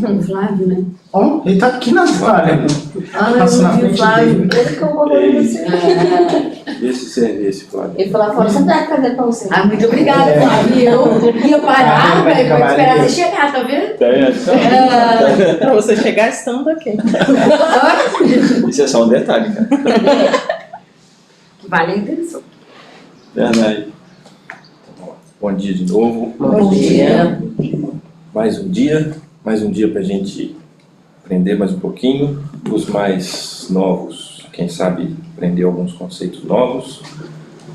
O Flávio, né? Ó, ele tá aqui na área. Ah, Passa na eu vi o frente Flávio. dele. Ele que eu vou ver você. Esse serviço, Flávio. Ele falou fora, você dá cadê pra você? Ah, muito obrigada, Flávio. Eu ia parar, velho, pra esperar você chegar, tá vendo? Pra você chegar estando aqui. Isso é só um detalhe, cara. Vale a intenção. Verdade. Bom dia de novo. Bom dia. Mais um dia pra gente aprender mais um pouquinho. Os mais novos, quem sabe aprender alguns conceitos novos.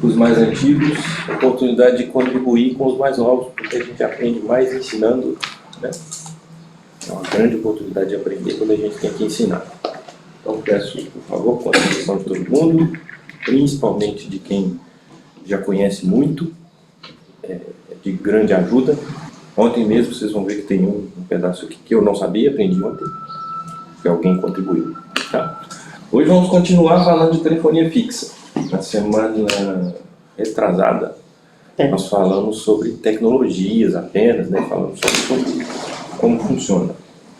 Os mais antigos, oportunidade de contribuir com os mais novos, porque a gente aprende mais ensinando, né? É uma grande oportunidade de aprender quando a gente tem que ensinar. Então peço, por favor, com a atenção de todo mundo, principalmente de quem já conhece muito, de grande ajuda. Ontem mesmo vocês vão ver que tem um pedaço aqui que eu não sabia, aprendi ontem, que alguém contribuiu. Tá? Hoje vamos continuar falando de telefonia fixa. Na semana retrasada, nós falamos sobre tecnologias apenas, né? Falamos sobre como funciona.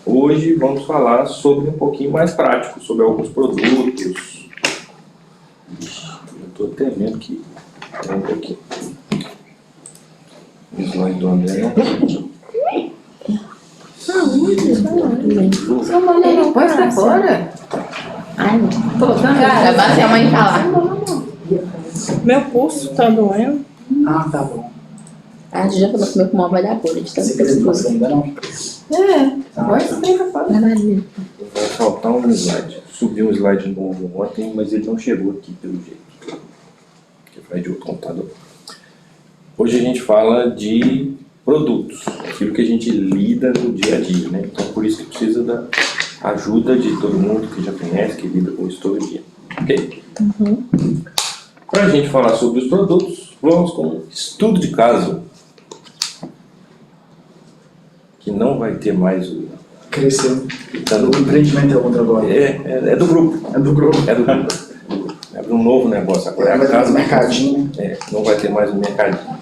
Hoje vamos falar sobre um pouquinho mais prático, sobre alguns produtos. Eu estou até vendo que tem um pouquinho. O slide do André não tem. Pode estar fora? Ai, Pô, cara, bate a mãe falar. Meu pulso tá doendo. Ah, tá bom. A gente já falou que meu pulmão vai dar bolha de tanto Você quer pescoço. ainda não? Pode estar fora. Maravilha. Vai faltar um slide. Subi um slide novo ontem, mas ele não chegou aqui pelo jeito. Que vai de outro computador. Hoje a gente fala de produtos, aquilo que a gente lida no dia a dia, né? Então por isso que precisa da ajuda de todo mundo que já conhece, que lida com isso todo dia. Ok? Para a gente falar sobre os produtos, vamos com um estudo de caso. Que não vai ter mais o... Cresceu. Tá no- O empreendimento é outro agora. É do grupo. É do grupo. É do grupo. É um novo negócio agora. Vai A ter casa mercadinho. não vai ter mais o mercadinho.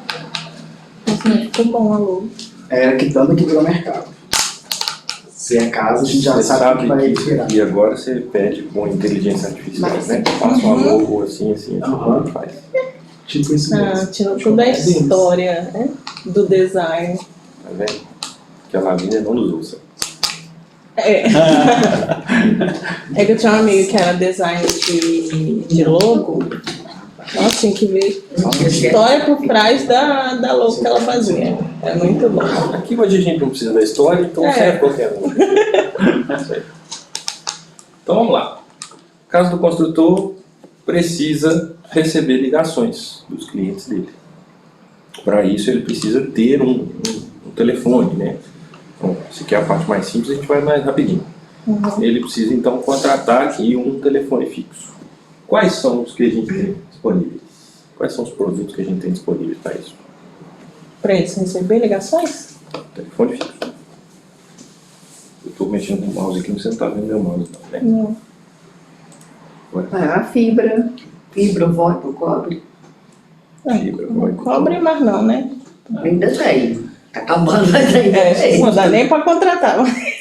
Nossa, ficou bom a logo. É que tanto que virou mercado. Se é casa, a gente já Você sabe que vai que virar. e agora você pede com inteligência artificial, Mas- né? Passa uma logo assim, como faz. Tipo isso mesmo. Tirou toda a história, né? Do design. Tá vendo? Que a Lavínia não nos ouça. É. É que eu tinha um amigo que era design de logo. Nossa, tinha que ver a história por trás da logo que ela fazia. É muito bom. Aqui hoje a gente não precisa da história, então serve qualquer um. Isso aí. Então vamos lá. O caso do construtor precisa receber ligações dos clientes dele. Para isso ele precisa ter um telefone, né? Então, se quer a parte mais simples, a gente vai mais rapidinho. Ele precisa então contratar aqui um telefone fixo. Quais são os que a gente tem disponíveis? Quais são os produtos que a gente tem disponíveis para isso? Pra isso, receber ligações? Telefone fixo. Eu estou mexendo com o mouse aqui, mas você não está vendo meu mouse não, né? Não. A fibra, o VoIP, o cobre. Fibra, Não VoIP. cobre, mas não, né? Ainda tem. Tá acabando, mas ainda tem. Não dá nem pra contratar.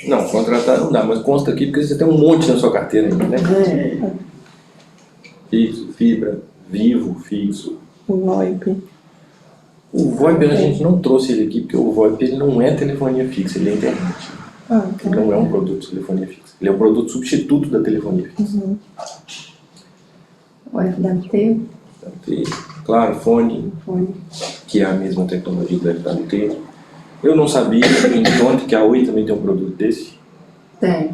Não, contratar não dá, mas consta aqui porque você tem um monte na sua carteira ainda, né? Fixo, fibra, vivo, fixo. O VoIP. O VoIP a gente não trouxe ele aqui porque o VoIP ele não é telefonia fixa, ele é internet. Ele não é um produto de telefonia fixa. Ele é um produto substituto da telefonia fixa. O FWT, Então, tem, claro, fone, fone. que é a mesma tecnologia do FWT. Eu não sabia, ontem que a Oi também tem um produto desse. Tem.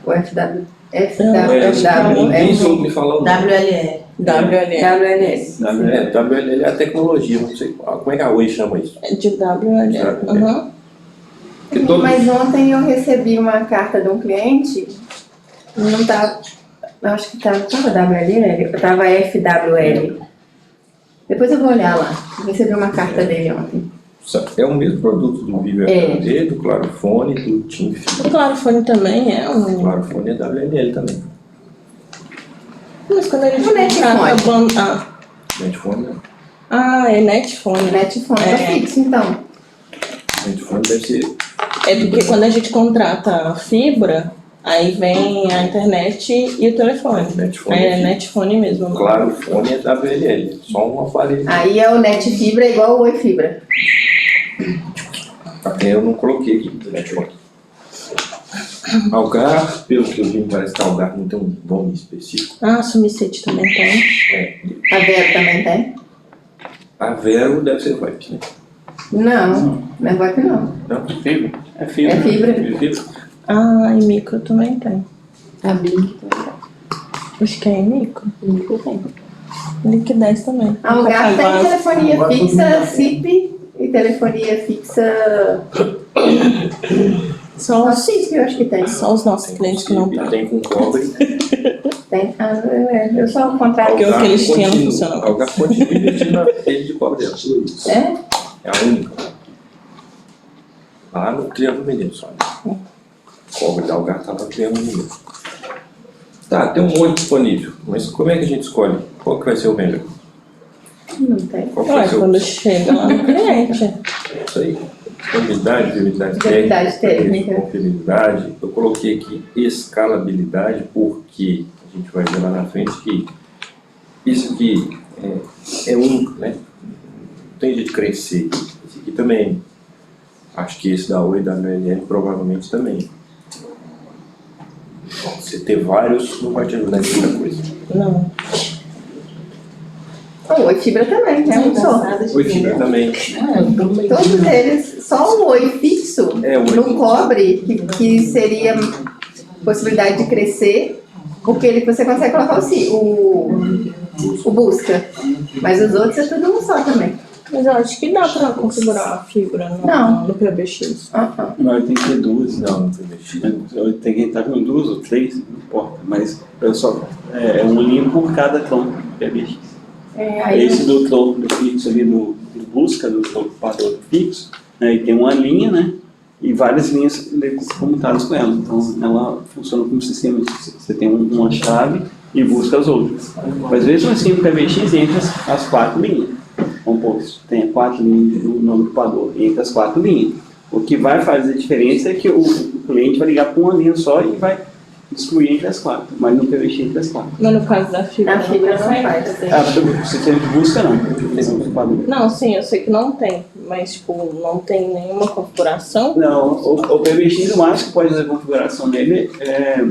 O Ninguém soube me falar o nome. WLR. WLR. WLS. WLL é a tecnologia, não sei como é que a Oi chama isso. É de WLR. Uhum. Porque todo- Mas ontem eu recebi uma carta de um cliente, não tava, eu acho que estava WLL, estava FWL. Depois eu vou olhar lá, eu recebi uma carta dele ontem. É o mesmo produto do Vivo FWT, do Clarofone, do Tim Fibra. O Clarofone também é O um... Clarofone é WLL também. Mas quando ele O Netfone. Netfone, é Netfone. Netfone É. é fixo, então. Netfone deve ser É porque quando a gente contrata a fibra, aí vem a internet e o telefone. Netfone. É netfone mesmo. Claro, o fone é WLL, só um aparelho. Aí é o Net Fibra igual o Oi Fibra. Até eu não coloquei aqui do Netfone. Algar, pelo que eu vi, parece que Algar não tem um nome específico. Ah, Sumicete também tem. É. A Vero também tem? A Vero deve ser VoIP, né? Não, não é VoIP não. Não? Fibra? É É fibra. fibra. Fibra? Ah, e micro também tem. A Blink também. Acho que é em micro. Blink tem. Liquidez também. A Algar tem Copacabana. telefonia Agora todo mundo fixa já tem. CIP e telefonia fixa. Só A os, CIP eu acho que tem. só os nossos clientes que não têm. Tem com cobre. Tem. Ah, eu só ao contrário. Porque o que eles tinham não continua- funciona. Algar continua investindo na rede de cobre dela. É? É a única. Lá no Triângulo Mineiro só. O cobre da Algar tá lá no Triângulo Mineiro. Tá, tem um monte disponível. Mas como é que a gente escolhe? Qual que vai ser o melhor? Não tem. Qual que vai Ué, ser o... quando chega lá no cliente. Isso aí. Confiabilidade, viabilidade Viabilidade técnica. confiabilidade. Eu coloquei aqui escalabilidade porque a gente vai ver lá na frente que isso aqui é único, né? Não tem jeito de crescer. Esse aqui também. Acho que esse da Oi e da MLL provavelmente também. Bom, você ter vários não vai te ajudar em muita coisa. Não. O Oi Fibra também, é um só. Oi, Fibra também. Todos eles, só o Oi fixo É, o Oi no fixo. cobre, que seria possibilidade de crescer, porque ele você consegue colocar o busca. Mas os outros é tudo um só também. Mas eu acho que dá pra configurar a fibra Não. no PBX. Não, ele tem que ter duas. Não, não foi mexido. Eu tenho que estar com duas ou três, não importa. Mas eu só, é um linha por cada tronco PBX. Aí Esse do tronco do fixo ali do busca, do ocupador do fixo, né, e tem uma linha, né? E várias linhas comutadas com ela. Então ela funciona como sistema. Você tem uma chave e busca as outras. Mas mesmo assim o PBX entra as quatro linhas. Vamos supor, tem 4 linhas no nome do ocupador, entre as 4 linhas. O que vai fazer a diferença é que o cliente vai ligar para uma linha só e vai excluir entre as 4, mas no PBX entre as 4. Mas no caso da fibra. a fibra não consegue. faz. O sistema de busca não, tem um ocupador. Não, sim, eu sei que não tem. Mas, tipo, não tem nenhuma configuração. Não, o PBX, o máximo que pode fazer a configuração dele é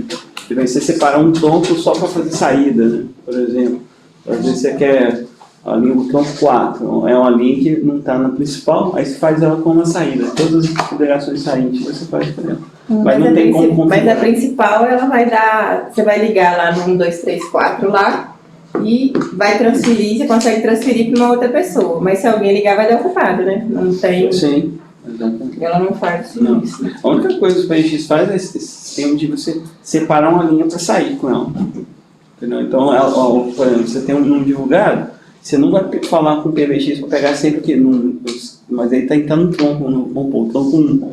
você separar um tronco só para fazer saída, né? Por exemplo. Às vezes você quer a linha do tronco 4, é uma linha que não está na principal, aí você faz ela com uma saída. Todas as configurações saídas você faz por ela. Mas não tem como configurar. Mas a principal, ela vai dar. Você vai ligar lá no 1, 2, 3, 4 lá e vai transferir, você consegue transferir para uma outra pessoa. Mas se alguém ligar, vai dar ocupado, né? Não tem. Sim, exatamente. Ela não faz Não. isso. A única coisa que o PBX faz é esse sistema de você separar uma linha para sair com ela. Entendeu? Então, por exemplo, você tem um divulgado, você não vai falar com o PBX para pegar sempre que mas ele está entrando no tronco, vamos pôr, tronco 1.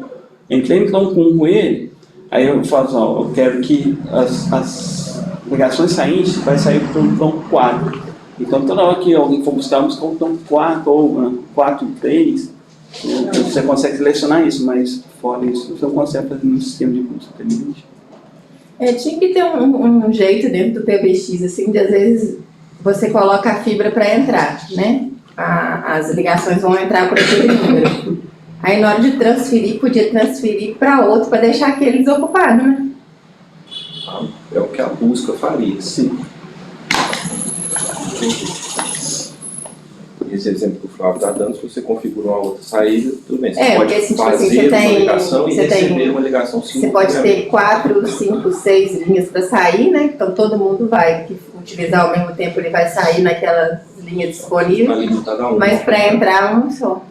Entrei no tronco 1 com ele, aí eu falo assim, ó, eu quero que as ligações saídas vai sair para o tronco 4. Então toda hora que alguém for buscar o tronco 4 ou 4 e 3, você consegue selecionar isso, mas fora isso, você não consegue fazer um sistema de busca inteligente. Tinha que ter um jeito dentro do PBX, assim, de às vezes você coloca a fibra para entrar, né? As ligações vão entrar por aquele número. Aí na hora de transferir, podia transferir para outro para deixar aquele desocupado, né? É o que a busca faria. Sim. Esse exemplo que o Flávio está dando, se você configura uma outra saída, tudo bem. Você pode porque tipo assim, fazer você uma tem, ligação e você receber tem, uma ligação você pode ter 4, 5, 6 linhas para sair, né? Então todo mundo vai que utilizar ao mesmo tempo, ele vai sair naquela linha disponível, mas para entrar um só.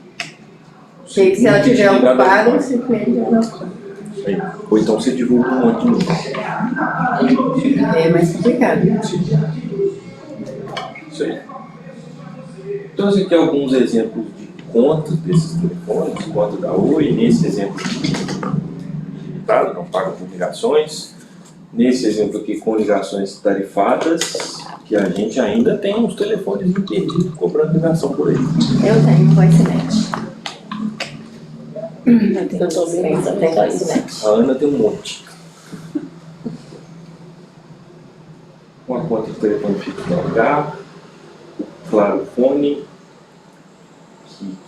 Porque aí, se ela estiver ocupada, você cliente não. Ou então você divulga um monte de número. É mais complicado. Isso aí. Então, esse aqui é alguns exemplos de contas desses telefones, conta da Oi, nesse exemplo ilimitado, não paga por ligações. Nesse exemplo aqui com ligações tarifadas, que a gente ainda tem uns telefones perdidos cobrando ligação por aí. Eu tenho um VoiceNet. Eu tô bem Tem só isso. internet. A Ana tem um monte. Uma conta de telefone fixo no H, Claro Fone,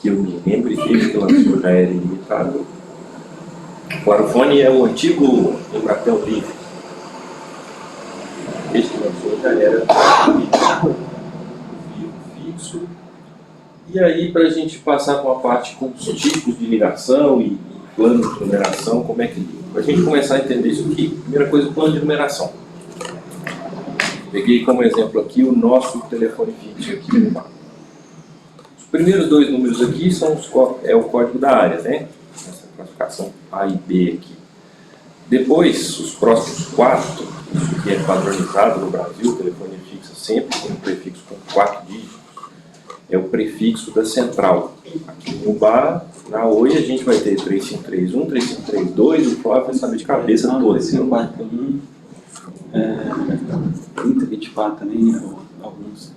que eu me lembro, e desde que lançou já era ilimitado. Claro Fone é o antigo Embratel Livre. Desde que lançou já era fixo. E aí, para a gente passar para uma parte com os tipos de ligação e plano de numeração, como é que liga? Para a gente começar a entender isso aqui, primeira coisa, o plano de numeração. Peguei como exemplo aqui o nosso telefone fixo aqui. Os primeiros 2 números aqui são é o código da área, né? Essa classificação A e B aqui. Depois, os próximos 4, isso que é padronizado no Brasil, telefonia fixa sempre tem um prefixo com 4 dígitos, é o prefixo da central. Aqui no bar, na Oi, a gente vai ter 3531, 3532, o Flávio vai saber de cabeça todos. 3541, 3024 também, alguns.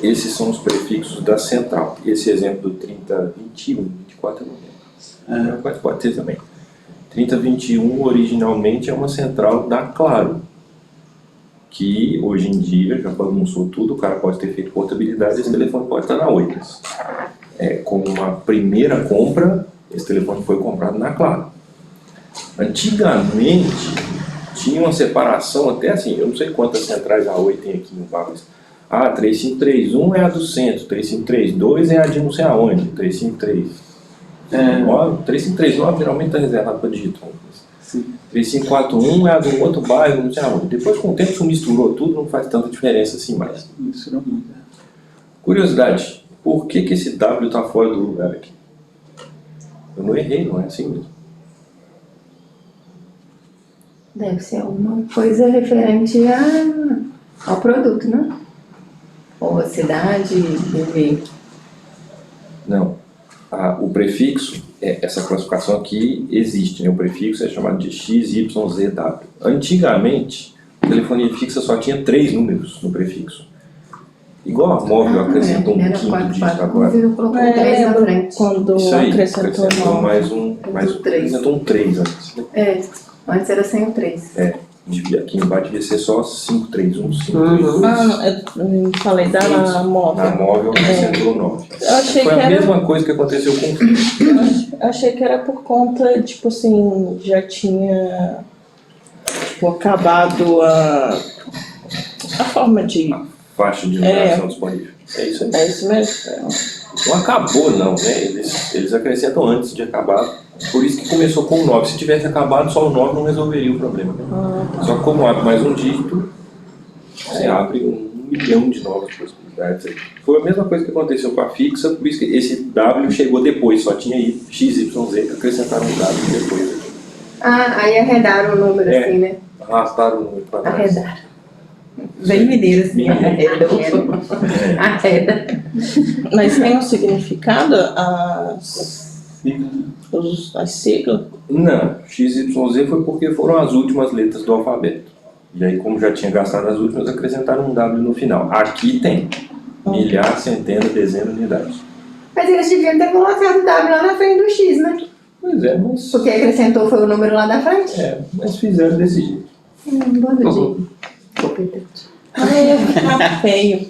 Esses são os prefixos da central. Esse exemplo do 3021, 24 eu não lembro. Mas pode ter também. 3021 originalmente é uma central da Claro, que hoje em dia já bagunçou tudo, o cara pode ter feito portabilidade, esse telefone pode estar na Oi. Como uma primeira compra, esse telefone foi comprado na Claro. Antigamente tinha uma separação até assim, eu não sei quantas centrais a Oi tem aqui no país. 3531 é a do centro, 3532 é a de não sei aonde, 3539 geralmente está reservado para digital. 3541 é a do outro bairro, não sei aonde. Depois, com o tempo, isso misturou tudo, não faz tanta diferença assim mais. Misturou muito. Curiosidade, por que esse W está fora do lugar aqui? Eu não errei, não é assim mesmo. Deve ser alguma coisa referente ao produto, né? Ou a cidade, enfim. Não. O prefixo, essa classificação aqui existe, né? O prefixo é chamado de XYZW. Antigamente, a telefonia fixa só tinha 3 números no prefixo. Igual a móvel acrescentou um quinto dígito agora. Colocou 3 na frente. Quando Isso aí, acrescentou acrescentou um 3 antes. Né? Antes era sem o 3. Aqui embaixo devia ser só 531, 532. Eu falei da móvel. Na móvel acrescentou 9. Eu achei Foi que a era... mesma coisa que aconteceu com o fixo. Eu achei que era por conta, tipo assim, já tinha acabado a forma de... Faixa de numeração disponível. É isso aí. É isso mesmo? Não acabou não, né? Eles acrescentam antes de acabar. Por isso que começou com o 9. Se tivesse acabado, só o 9 não resolveria o problema. Né? Só que como abre mais um dígito, você abre 1 milhão de novas possibilidades aí. Foi a mesma coisa que aconteceu com a fixa, por isso que esse W chegou depois, só tinha aí XYZ, acrescentaram um W depois. Aqui. Aí arredaram o número assim, né? Arrastaram o número para trás. Arredaram. Bem mineiro assim, arreda. Mas tem um significado as siglas? Não, XYZ foi porque foram as últimas letras do alfabeto. E aí, como já tinha gastado as últimas, acrescentaram um W no final. Aqui tem milhar, centena, dezena, unidade. Mas eles deviam ter colocado o W lá na frente do X, né? Pois é, mas... Porque acrescentou foi o número lá da frente. Mas fizeram desse jeito. Ia ficar feio.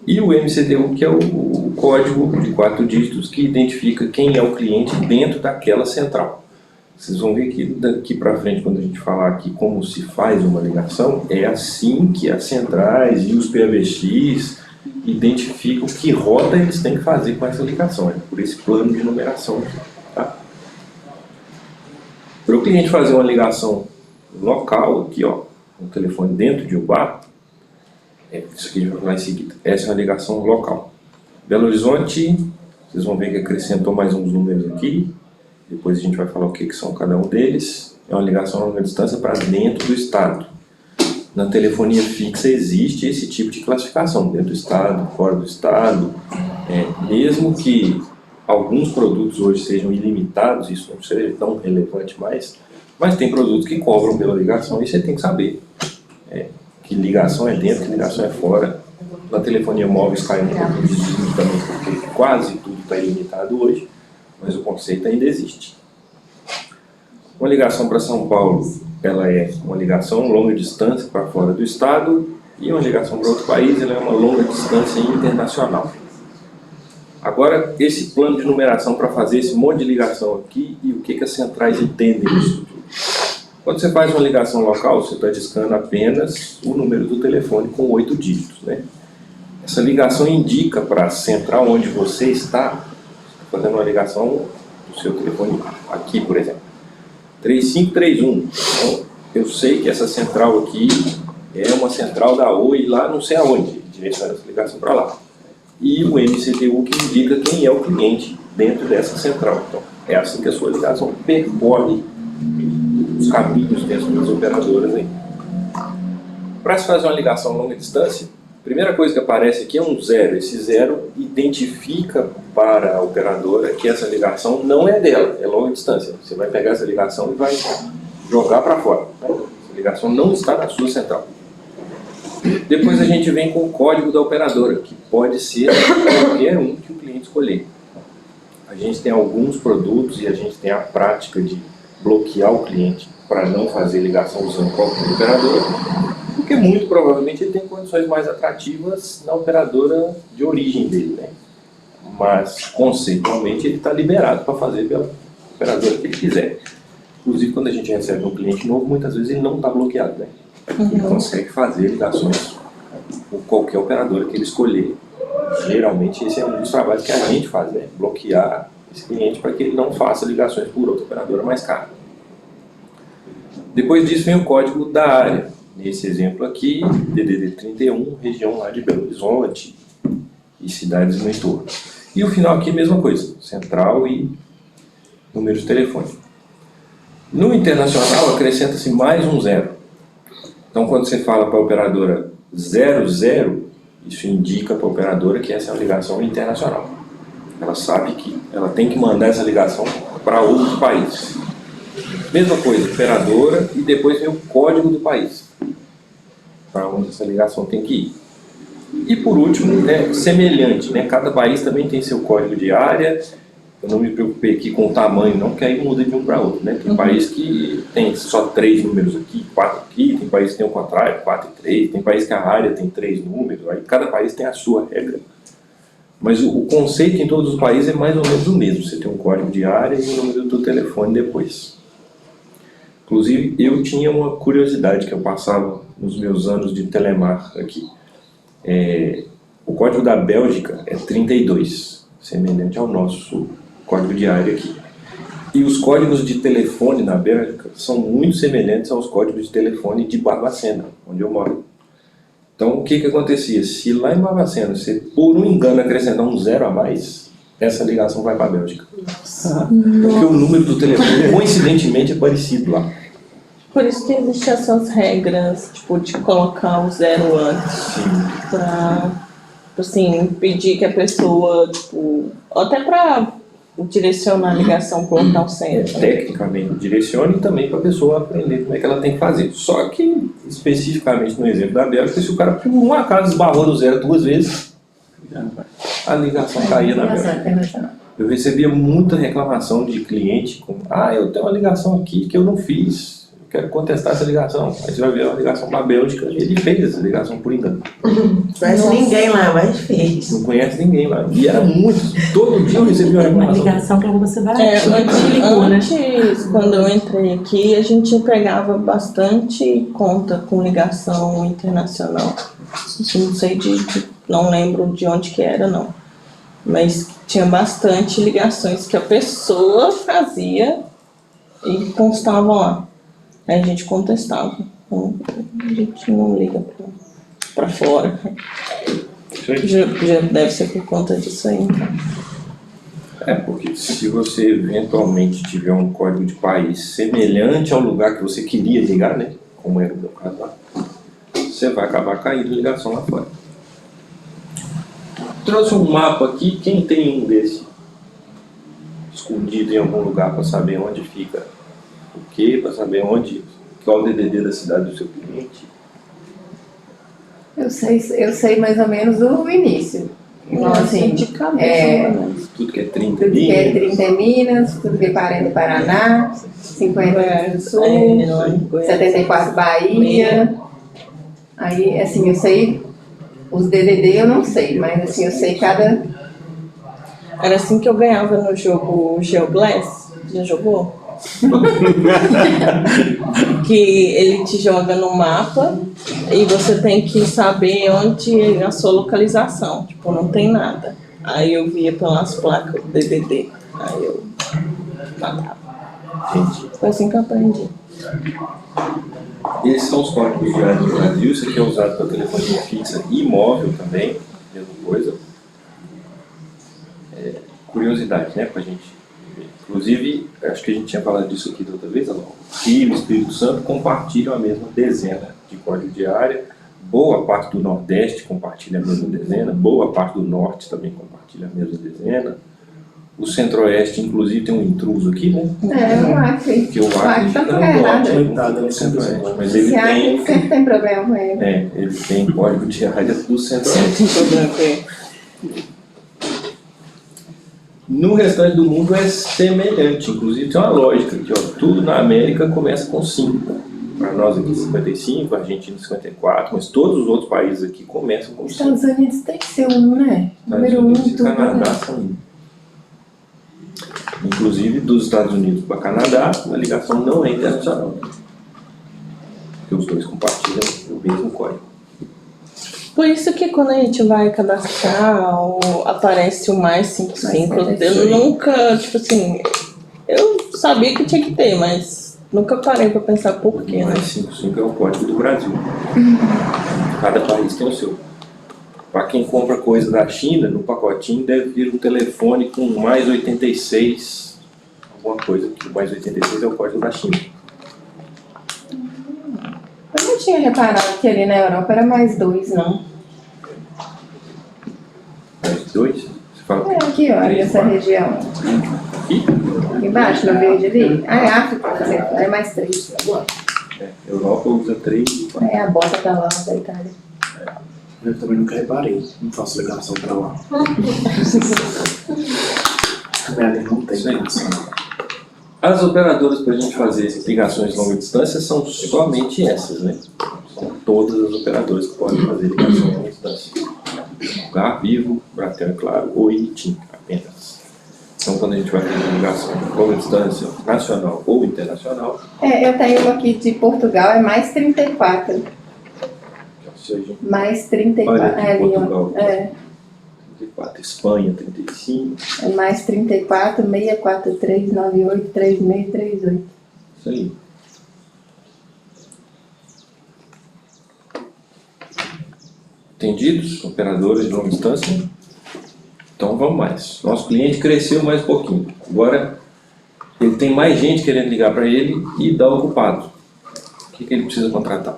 E o MCDU, que é o código de 4 dígitos que identifica quem é o cliente dentro daquela central. Vocês vão ver que daqui para frente, quando a gente falar aqui como se faz uma ligação, é assim que as centrais e os PBX identificam que rota eles têm que fazer com essa ligação, por esse plano de numeração aqui. Tá? Para o cliente fazer uma ligação local, aqui ó, um telefone dentro de um bar, isso aqui a gente vai falar em seguida. Essa é uma ligação local. Belo Horizonte, vocês vão ver que acrescentou mais uns números aqui. Depois a gente vai falar o que são cada um deles. É uma ligação a longa distância para dentro do estado. Na telefonia fixa existe esse tipo de classificação, dentro do estado, fora do estado. Mesmo que alguns produtos hoje sejam ilimitados, isso não seja tão relevante mais, mas tem produtos que cobram pela ligação e você tem que saber que ligação é dentro, que ligação é fora. Na telefonia móvel cai um pouquinho de também, porque quase tudo está ilimitado hoje, mas o conceito ainda existe. Uma ligação para São Paulo, ela é uma ligação longa distância para fora do estado, e uma ligação para outro país, ela é uma longa distância internacional. Agora, esse plano de numeração para fazer esse monte de ligação aqui, e o que as centrais entendem disso tudo? Quando você faz uma ligação local, você está discando apenas o número do telefone com 8 dígitos, né? Essa ligação indica para a central onde você está, fazendo uma ligação do seu telefone aqui, por exemplo, 3531. Então, eu sei que essa central aqui é uma central da Oi lá não sei aonde, direciona essa ligação para lá. E o MCTU que indica quem é o cliente dentro dessa central. Então, é assim que a sua ligação percorre os caminhos dentro das operadoras aí. Para se fazer uma ligação a longa distância, a primeira coisa que aparece aqui é um 0. Esse 0 identifica para a operadora que essa ligação não é dela, é longa distância. Você vai pegar essa ligação e vai jogar para fora. Essa ligação não está na sua central. Depois a gente vem com o código da operadora, que pode ser qualquer um que o cliente escolher. A gente tem alguns produtos e a gente tem a prática de bloquear o cliente para não fazer ligação usando qualquer operadora, porque muito provavelmente ele tem condições mais atrativas na operadora de origem dele, né? Mas conceitualmente ele está liberado para fazer pela operadora que ele quiser. Inclusive quando a gente recebe um cliente novo, muitas vezes ele não está bloqueado, né? Ele consegue fazer ligações com qualquer operadora que ele escolher. Geralmente esse é um dos trabalhos que a gente faz, né? Bloquear esse cliente para que ele não faça ligações por outra operadora mais cara. Depois disso vem o código da área. Nesse exemplo aqui, DDD 31, região lá de Belo Horizonte e cidades no entorno. E o final aqui, mesma coisa, central e número de telefone. No internacional, acrescenta-se mais um 0. Então, quando você fala para a operadora 00, isso indica para a operadora que essa é uma ligação internacional. Ela sabe que ela tem que mandar essa ligação para outro país. Mesma coisa, operadora, e depois vem o código do país, para onde essa ligação tem que ir. E por último, é semelhante, né? Cada país também tem seu código de área. Eu não me preocupei aqui com o tamanho não, porque aí muda de um para outro, né? Tem país que tem só 3 números aqui, 4 aqui, tem país que tem o contrário, 4 e 3, tem país que a área tem 3 números, aí cada país tem a sua regra. Mas o conceito em todos os países é mais ou menos o mesmo, você tem um código de área e o número do telefone depois. Inclusive, eu tinha uma curiosidade que eu passava nos meus anos de telemar aqui. O código da Bélgica é 32, semelhante ao nosso código de área aqui. E os códigos de telefone na Bélgica são muito semelhantes aos códigos de telefone de Barbacena, onde eu moro. Então, o que acontecia? Se lá em Barbacena você, por um engano, acrescentar um 0 a mais, essa ligação vai para a Bélgica. Porque o número do telefone, coincidentemente, é parecido lá. Por isso que existem essas regras, tipo, de colocar o 0 antes, para, assim, impedir que a pessoa, tipo, até para direcionar a ligação para o local certo. Tecnicamente direcione e também para a pessoa aprender como é que ela tem que fazer. Só que, especificamente no exemplo da Bélgica, se o cara por um acaso esbarrou no 0 2 vezes, a ligação caía na Bélgica. Eu recebia muita reclamação de cliente com: eu tenho uma ligação aqui que eu não fiz, eu quero contestar essa ligação. Aí você vai ver uma ligação para a Bélgica e ele fez essa ligação por engano. Não conhece ninguém lá, mas fez. Não conhece ninguém lá. E era muito. Todo dia eu recebia uma reclamação. Uma ligação para você baratinho. Antes, quando eu entrei aqui, a gente pegava bastante conta com ligação internacional. Não sei não lembro de onde que era, não. Mas tinha bastante ligações que a pessoa fazia e constavam lá. Aí a gente contestava. Então, a gente não liga pra fora. Já deve ser por conta disso aí, então. Porque se você eventualmente tiver um código de país semelhante ao lugar que você queria ligar, né, como era o meu caso lá, você vai acabar caindo em ligação lá fora. Trouxe um mapa aqui. Quem tem um desse escondido em algum lugar para saber onde fica o que, para saber qual o DDD da cidade do seu cliente? Eu sei mais ou menos o início. Então, assim, De cabeça, mais ou menos. Tudo que é 30 Tudo que é milhas. 30 em Minas, tudo que é 40 em Paraná, 50 no Sul, 74 Bahia. Aí, assim, eu sei, os DDD eu não sei, mas assim, eu sei cada... Era assim que eu ganhava no jogo GeoGlass. Já jogou? Que ele te joga no mapa e você tem que saber onde é a sua localização. Tipo, não tem nada. Aí eu via pelas placas do DDD. Aí eu matava. Entendi. Foi assim que eu aprendi. Esses são os códigos de área do Brasil. Isso aqui é usado para telefonia fixa e móvel também. Mesma coisa. Curiosidade, né, pra gente ver. Inclusive, acho que a gente tinha falado disso aqui da outra vez, Rio e o Espírito Santo compartilham a mesma dezena de código de área. Boa parte do Nordeste compartilha a mesma dezena. Boa parte do Norte também compartilha a mesma dezena. O Centro-Oeste, inclusive, tem um intruso aqui, né? o Acre. Que o Acre tá fica tudo no errado. Norte, no Centro-Oeste. Mas ele Esse Acre tem... sempre tem problema com ele. ele tem código de área do Centro-Oeste. Tem problema com ele. No restante do mundo é semelhante, inclusive tem uma lógica aqui, ó, tudo na América começa com 5. Para nós aqui 55, Argentina 54, mas todos os outros países aqui começam com 5. Estados Unidos tem que ser um, né? Número 1 Estados Unidos em e tudo. Canadá Né? são 1. Inclusive dos Estados Unidos para Canadá, a ligação não é internacional. Porque os dois compartilham o mesmo código. Por isso que quando a gente vai cadastrar, aparece o mais 55. Eu nunca, tipo assim, eu sabia que tinha que ter, mas nunca parei pra pensar por quê, né? Mais 55 é o código do Brasil. Cada país tem o seu. Para quem compra coisa da China, no pacotinho deve vir um telefone com mais 86, alguma coisa, que o mais 86 é o código da China. Eu não tinha reparado que ali na Europa era mais 2, não. Mais 2? Você fala É aqui, ó, nessa região. aqui? Aqui embaixo, no verde ali. Ah, é África, por exemplo. É mais 3. Europa usa 3. É a bota tá lá da Itália. Eu também nunca reparei, não faço ligação pra lá. Minha mãe não tem Isso aí. ligação. As operadoras para a gente fazer ligações de longa distância são somente essas, né? São todas as operadoras que podem fazer ligação de longa distância. Lugar Vivo, Bratel, é claro, ou TIM apenas. Então, quando a gente vai fazer ligação de longa distância nacional ou internacional, É, eu tenho uma aqui de Portugal, é mais 34. ou seja, Mais 34. Olha aqui, É ali, Portugal. ó. É. 34, Espanha 35, É mais 34, 643, 98, 36, 38. isso aí. Entendidos? Operadores de longa distância? Então vamos mais. Nosso cliente cresceu mais um pouquinho. Agora ele tem mais gente querendo ligar para ele e dá ocupado. O que ele precisa contratar?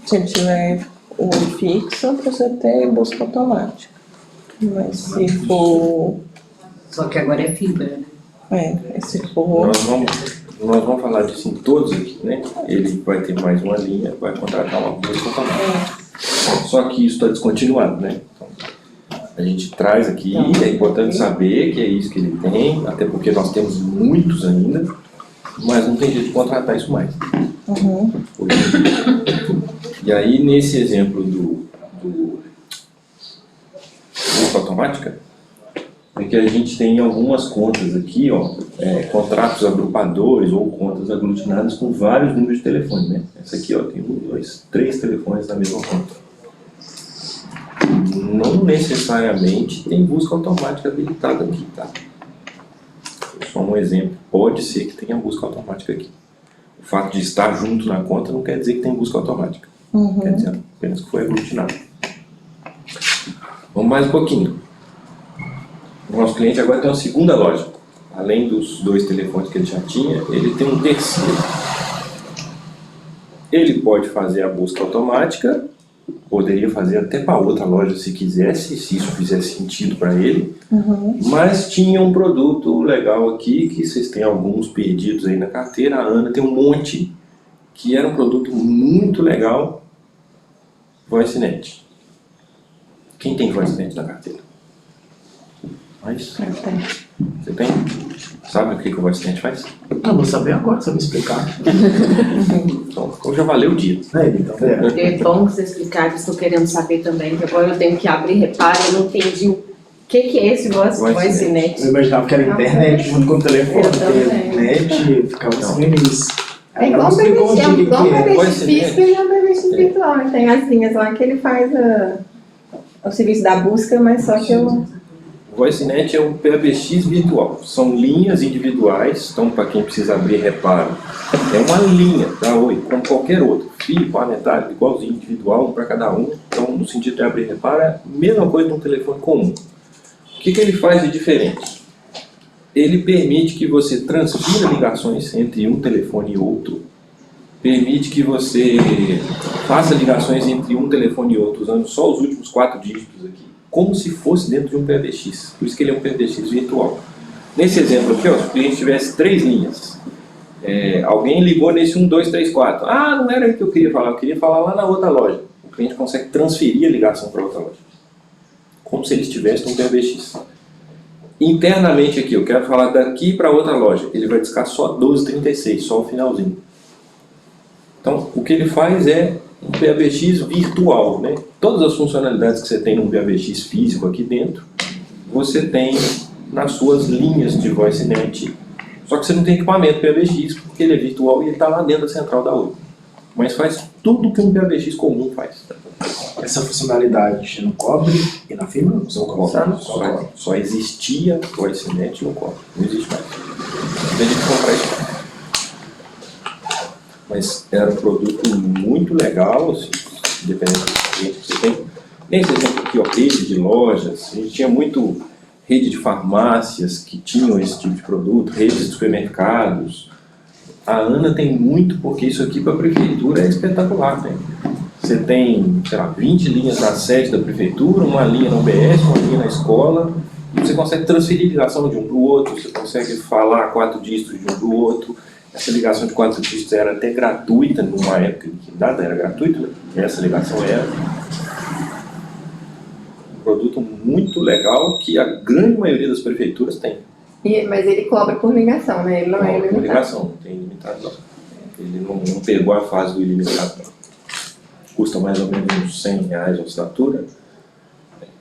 Se ele tiver o fixo, precisa ter busca automática. Mas se for. Só que agora é fibra, né? Se for. Nós vamos falar disso em todos aqui, né? Ele vai ter mais uma linha, vai contratar uma busca automática. Só que isso está descontinuado, né? Então, a gente traz aqui, é importante saber que é isso que ele tem, até porque nós temos muitos ainda, mas não tem jeito de contratar isso mais. Uhum. E aí, nesse exemplo do busca automática, é que a gente tem algumas contas aqui, ó, contratos agrupadores ou contas aglutinadas com vários números de telefone, né? Essa aqui, ó, tem 1, 2, 3 telefones na mesma conta. Não necessariamente tem busca automática habilitada aqui, tá? Só um exemplo, pode ser que tenha busca automática aqui. O fato de estar junto na conta não quer dizer que tem busca automática. Uhum. Quer dizer apenas que foi aglutinado. Vamos mais um pouquinho. O nosso cliente agora tem uma segunda loja. Além dos 2 telefones que ele já tinha, ele tem um terceiro. Ele pode fazer a busca automática, poderia fazer até para outra loja se quisesse, se isso fizesse sentido para ele. Uhum. Mas tinha um produto legal aqui, que vocês têm alguns perdidos aí na carteira. A Ana tem um monte, que era um produto muito legal. VoiceNet. Quem tem VoiceNet na carteira? Mas Eu tenho. você tem? Sabe o que o VoiceNet faz? Eu vou saber agora, você vai me explicar. Então já valeu o dia. Aí, então, É bom você explicar, que estou querendo saber também, que agora eu tenho que abrir, repara, eu não entendi o que é esse VoiceNet. eu imaginava que era internet junto com o telefone, Eu também. porque net ficava assim no início. É igual um PBX, é igual um PBX físico e um PBX virtual, né? Tem as linhas lá que ele faz o serviço da busca, mas só que eu... O VoiceNet é um PBX virtual. São linhas individuais, então para quem precisa abrir reparo, é uma linha da Oi, como qualquer outro. Fio, par metálico, igualzinho, individual, um para cada um. Então, no sentido de abrir reparo, é a mesma coisa de um telefone comum. O que ele faz de diferente? Ele permite que você transfira ligações entre um telefone e outro, permite que você faça ligações entre um telefone e outro usando só os últimos 4 dígitos aqui, como se fosse dentro de um PBX. Por isso que ele é um PBX virtual. Nesse exemplo aqui, ó, se o cliente tivesse 3 linhas, alguém ligou nesse 1, 2, 3, 4. Ah, não era aí que eu queria falar lá na outra loja. O cliente consegue transferir a ligação para outra loja, como se ele estivesse num PBX. Internamente aqui, eu quero falar daqui para outra loja, ele vai discar só 1236, só o finalzinho. Então, o que ele faz é um PBX virtual, né? Todas as funcionalidades que você tem num PBX físico aqui dentro, você tem nas suas linhas de VoiceNet, só que você não tem equipamento PBX, porque ele é virtual e ele está lá dentro da central da Oi. Mas faz tudo que um PBX comum faz. Essa funcionalidade no cobre e na fibra? Só existia VoiceNet no cobre, não existe mais. Tem que comprar isso. Mas era um produto muito legal, assim, dependendo do cliente que você tem. Nesse exemplo aqui, ó, rede de lojas, a gente tinha muito rede de farmácias que tinham esse tipo de produto, redes de supermercados. A Ana tem muito, porque isso aqui para a prefeitura é espetacular, né? Você tem, sei lá, 20 linhas na sede da prefeitura, uma linha na UBS, uma linha na escola, e você consegue transferir ligação de um para o outro, você consegue falar 4 dígitos de um para o outro. Essa ligação de 4 dígitos era até gratuita, numa época que nada era gratuito, né? Essa ligação era. Um produto muito legal que a grande maioria das prefeituras tem. Mas ele cobra por ligação, né? Ele não é Por ilimitado. ligação, não tem ilimitado não. Ele não pegou a fase do ilimitado não. Custa mais ou menos uns R$100 a assinatura.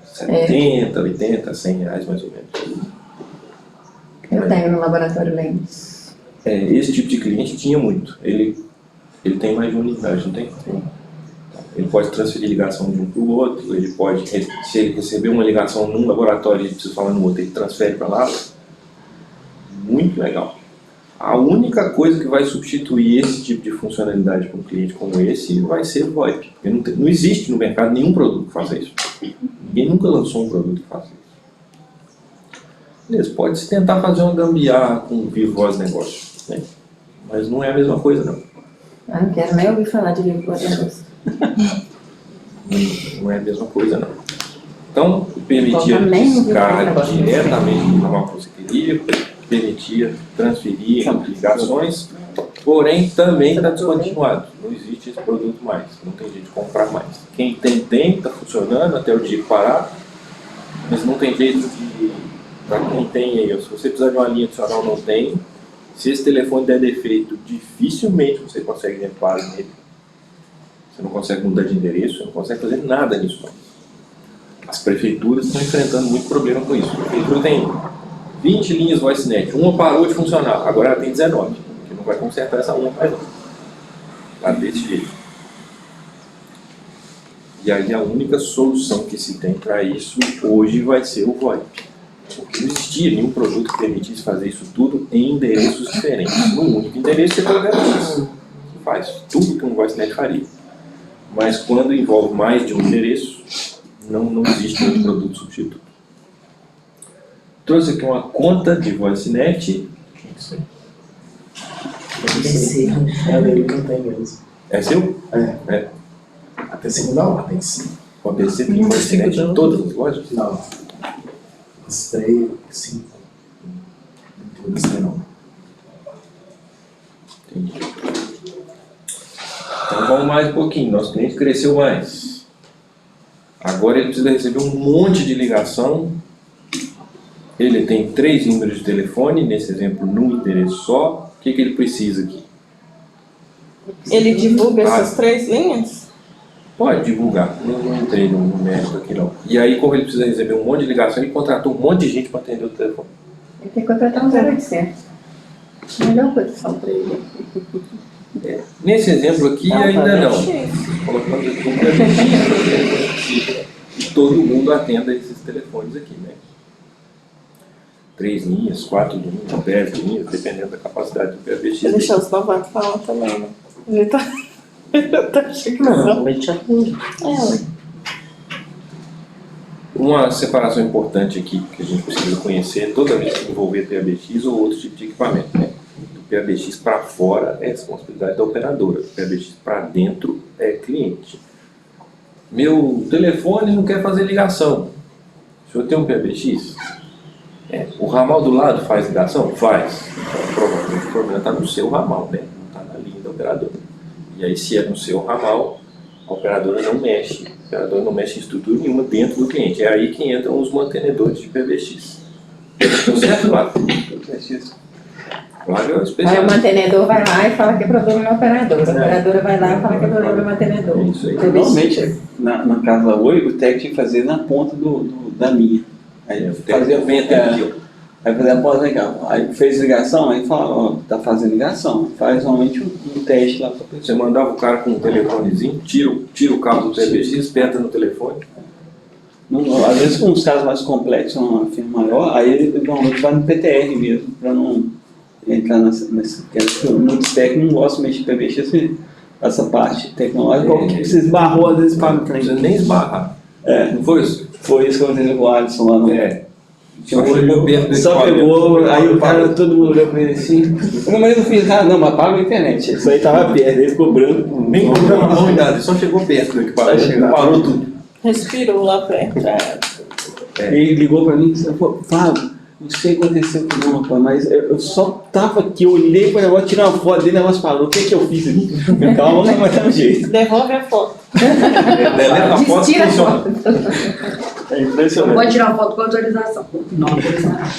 70, 80, R$100 mais ou menos. Eu tenho no laboratório Lens. Esse tipo de cliente tinha muito. Ele tem mais de uma unidade, não tem? Ele pode transferir ligação de um para o outro, ele pode, se ele receber uma ligação num laboratório e ele precisa falar no outro, ele transfere para lá. Muito legal. A única coisa que vai substituir esse tipo de funcionalidade para um cliente como esse vai ser o VoIP. Porque não existe no mercado nenhum produto que faça isso. Ninguém nunca lançou um produto que faça isso. Beleza, pode-se tentar fazer uma gambiarra com o Vivo Voz Negócio, né? Mas não é a mesma coisa, não. Ah, não quero nem ouvir falar de Vivo Voz Negócio. Não é a mesma coisa, não. Então, permitia discar diretamente do normal que você queria, permitia transferir ligações, porém também está descontinuado. Não existe esse produto mais, não tem jeito de comprar mais. Quem tem, está funcionando até o dia que parar, mas não tem jeito de... Para quem tem aí, se você precisar de uma linha adicional, não tem. Se esse telefone der defeito, dificilmente você consegue reparo nele. Você não consegue mudar de endereço, você não consegue fazer nada nisso. Não. As prefeituras estão enfrentando muito problema com isso. A prefeitura tem 20 linhas VoiceNet, uma parou de funcionar, agora ela tem 19, que não vai consertar essa uma mais não. Tá desse jeito. E aí a única solução que se tem para isso hoje vai ser o VoIP. Porque não existia nenhum produto que permitisse fazer isso tudo em endereços diferentes. Num único endereço você programa isso. Faz tudo que um VoiceNet faria. Mas quando envolve mais de um endereço, não existe outro produto substituto. Trouxe aqui uma conta de VoiceNet. É dele que eu tenho mesmo. É seu? É. Até segunda ordem, sim. O ABC tem VoiceNet em todas as lojas? Não. Os 3, 5. Não tem não. Entendi. Então vamos mais um pouquinho. Nosso cliente cresceu mais. Agora ele precisa receber um monte de ligação Ele tem 3 números de telefone, nesse exemplo, num endereço só. O que ele precisa aqui? Ele divulga essas 3 linhas? Pode divulgar, não entrei no mérito aqui não. E aí, como ele precisa receber um monte de ligação, ele contratou um monte de gente para atender o telefone. Ele tem que contratar um 0800. Melhor posição para ele. Nesse exemplo aqui, ainda não. Colocando aqui um PBX, e todo mundo atenda esses telefones aqui, né? 3 linhas, 4 linhas, 10 linhas, dependendo da capacidade do PBX. Deixa os novatos falar também, né? Ele tá chegando. Não, a gente atende. Uma separação importante aqui que a gente precisa conhecer toda vez que envolver PBX ou outro tipo de equipamento, né? Do PBX para fora é responsabilidade da operadora, do PBX para dentro é cliente. Meu telefone não quer fazer ligação. O senhor tem um PBX? O ramal do lado faz ligação? Faz. Então, provavelmente o problema está no seu ramal, né? Não está na linha da operadora. E aí, se é no seu ramal, a operadora não mexe. A operadora não mexe em estrutura nenhuma dentro do cliente. É aí que entram os mantenedores de PBX. Estão certo, Flávio? Flávio é o Aí o especialista. mantenedor vai lá e fala que é problema na operadora. A operadora vai lá e fala que é problema no mantenedor. É isso aí. Normalmente, na casa Oi, o técnico tinha que fazer na ponta da linha. Aí fazia Vem até aqui, ó. Aí fazia a porta legal. Aí fez ligação, aí falava, ó, tá fazendo ligação. Faz normalmente um teste lá pra pessoa. Você mandava o cara com um telefonezinho, tira o cabo do PBX, aperta no telefone. Às vezes com os casos mais complexos, uma firma maior, aí ele normalmente vai no PTR mesmo, para não entrar nessa questão. Muitos técnicos não gostam de mexer em PBX, assim, essa parte tecnológica, que você esbarrou, às vezes para o Não precisa nem esbarrar. Não foi isso? Foi isso que aconteceu com o Alisson lá no... Só chegou perto do Só pegou, aí o cara, todo mundo olhou pra ele assim. Mas eu não fiz nada, não, mas paga a internet. Isso aí tava perto, ele ficou branco. Nem colocou na mão e nada, ele só chegou perto do equipamento, parou tudo. Respirou lá perto. Ele ligou pra mim e falou, Fábio, não sei o que aconteceu com o rapaz, mas eu só tava aqui, eu olhei para o negócio, tirei uma foto dele, o negócio falou, o que eu fiz aqui? Calma, não vai dar um jeito. Devolve a foto. Deleta a foto, Tira a funciona. É impressionante. Pode tirar uma foto com autorização. Não autorizará.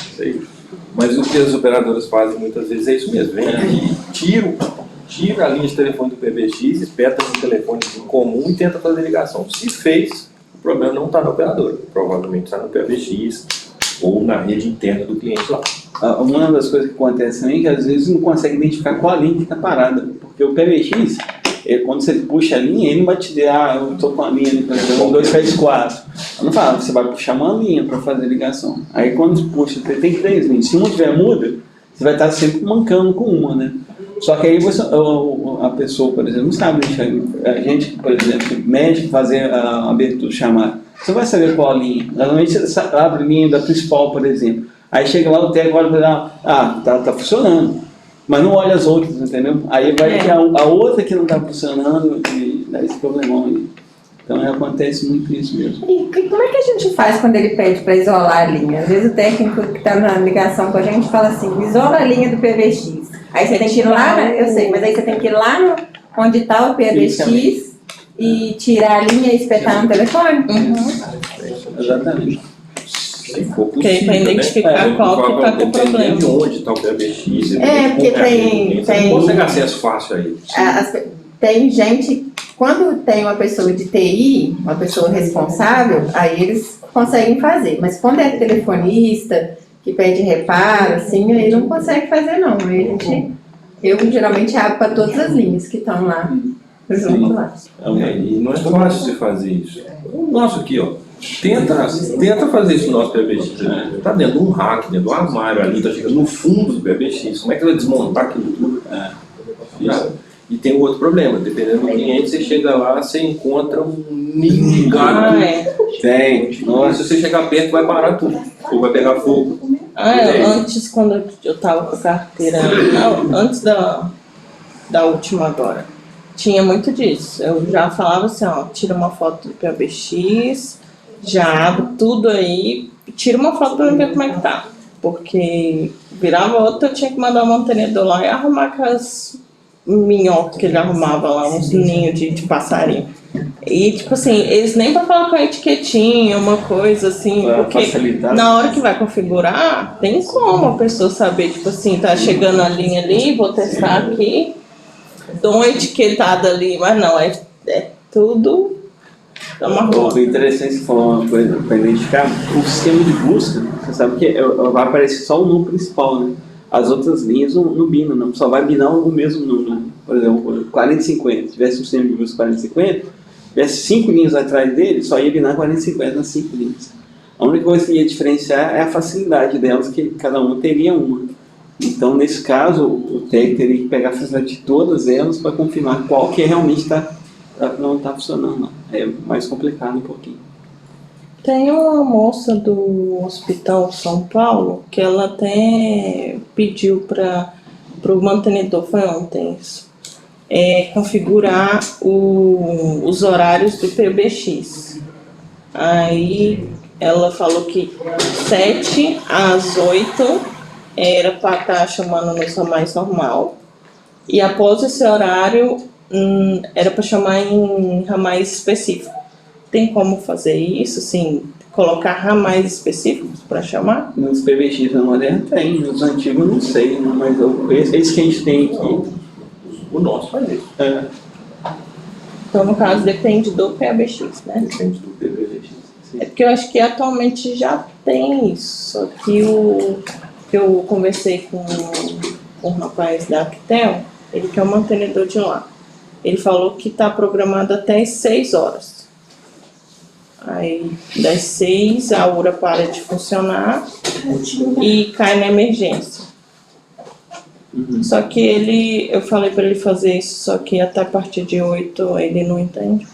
Mas o que as operadoras fazem muitas vezes é isso mesmo. Vem aqui, tira a linha de telefone do PBX, espeta no telefone comum e tenta fazer ligação. Se fez, o problema não está na operadora. Provavelmente está no PBX ou na rede interna do cliente lá. Uma das coisas que acontece também é que às vezes não consegue identificar qual a linha que está parada. Porque o PBX, quando você puxa a linha, ele não vai te dizer, eu estou com a linha ali, por exemplo, 1, 2, 3, 4. Não fala, você vai puxar uma linha para fazer ligação. Aí quando você puxa, você tem 3 linhas. Se uma tiver muda, você vai estar sempre mancando com uma, né? Só que aí você, a pessoa, por exemplo, não sabe deixar. A gente, por exemplo, mexe, fazer a abertura, chamar. Você vai saber qual a linha. Normalmente você abre a linha da principal, por exemplo. Aí chega lá o técnico olha e fala, tá funcionando. Mas não olha as outras, entendeu? Aí vai ter a outra que não está funcionando e dá esse problemão aí. Então acontece muito isso mesmo. E como é que a gente faz quando ele pede para isolar a linha? Às vezes o técnico que está na ligação com a gente fala assim, isola a linha do PBX. Aí você tem que ir lá, eu sei, mas aí você tem que ir lá onde está o PBX e tirar a linha e espetar no telefone? Exatamente. Se for Porque aí possível, para identificar né? qual que está com o problema. De onde está o PBX. Porque Você não consegue acesso fácil a ele. Tem gente, quando tem uma pessoa de TI, uma pessoa responsável, aí eles conseguem fazer. Mas quando é telefonista, que pede reparo, assim, aí não consegue fazer não. Aí eu geralmente abro para todas as linhas que estão lá, junto lá. E não é fácil você fazer isso. O nosso aqui, ó. Tenta fazer isso no nosso PBX. Está dentro de um rack, dentro de um armário ali, está chegando no fundo do PBX. Como é que vai desmontar aquilo tudo? E tem um outro problema, dependendo do cliente, você chega lá, você encontra um ninho gato. Tem. Nossa, se você chegar perto, vai parar tudo. Ou vai pegar fogo. Antes, quando eu tava com a carteira, antes da última agora, tinha muito disso. Eu já falava assim, tira uma foto do PBX, já abro tudo aí, tira uma foto pra eu ver como é que tá. Porque virava outra, eu tinha que mandar o mantenedor lá e arrumar aquelas minhoca que ele arrumava lá, uns ninhos de passarinho. E, tipo assim, eles nem pra colocar uma etiquetinha, uma coisa assim, Pra porque facilitar. na hora que vai configurar, tem como a pessoa saber, tipo assim, tá chegando a linha ali, vou testar aqui, dou uma etiquetada ali, mas não, é tudo. O interessante você falou uma coisa para identificar, o sistema de busca, você sabe que vai aparecer só o número principal, né? As outras linhas não binam, não, só vai binar o mesmo número. Por exemplo, 4050, se tivesse um sistema de busca 4050, tivesse 5 linhas atrás dele, só ia binar 4050 nas 5 linhas. A única coisa que ia diferenciar é a facilidade delas, que cada uma teria uma. Então, nesse caso, o TEG teria que pegar a facilidade de todas elas para confirmar qual que realmente não está funcionando. Não. É mais complicado um pouquinho. Tem uma moça do Hospital São Paulo que ela até pediu para o mantenedor, foi ontem isso, configurar os horários do PBX. Aí ela falou que 7 às 8 era para estar chamando no mais normal. E após esse horário, era para chamar em ramais específicos. Tem como fazer isso, assim, colocar ramais específicos para chamar? Nos PBX da moderna tem, nos antigos eu não sei, mas esse que a gente tem aqui, O nosso faz isso. Então, no caso, depende do PBX, né? Depende do PBX. É porque eu acho que atualmente já tem isso, só que eu conversei com um rapaz da Actel, ele que é o mantenedor de lá. Ele falou que está programado até as 6 horas. Aí, das 6, a URA para de funcionar e cai na emergência. Só que eu falei para ele fazer isso, só que até a partir de 8 ele não entende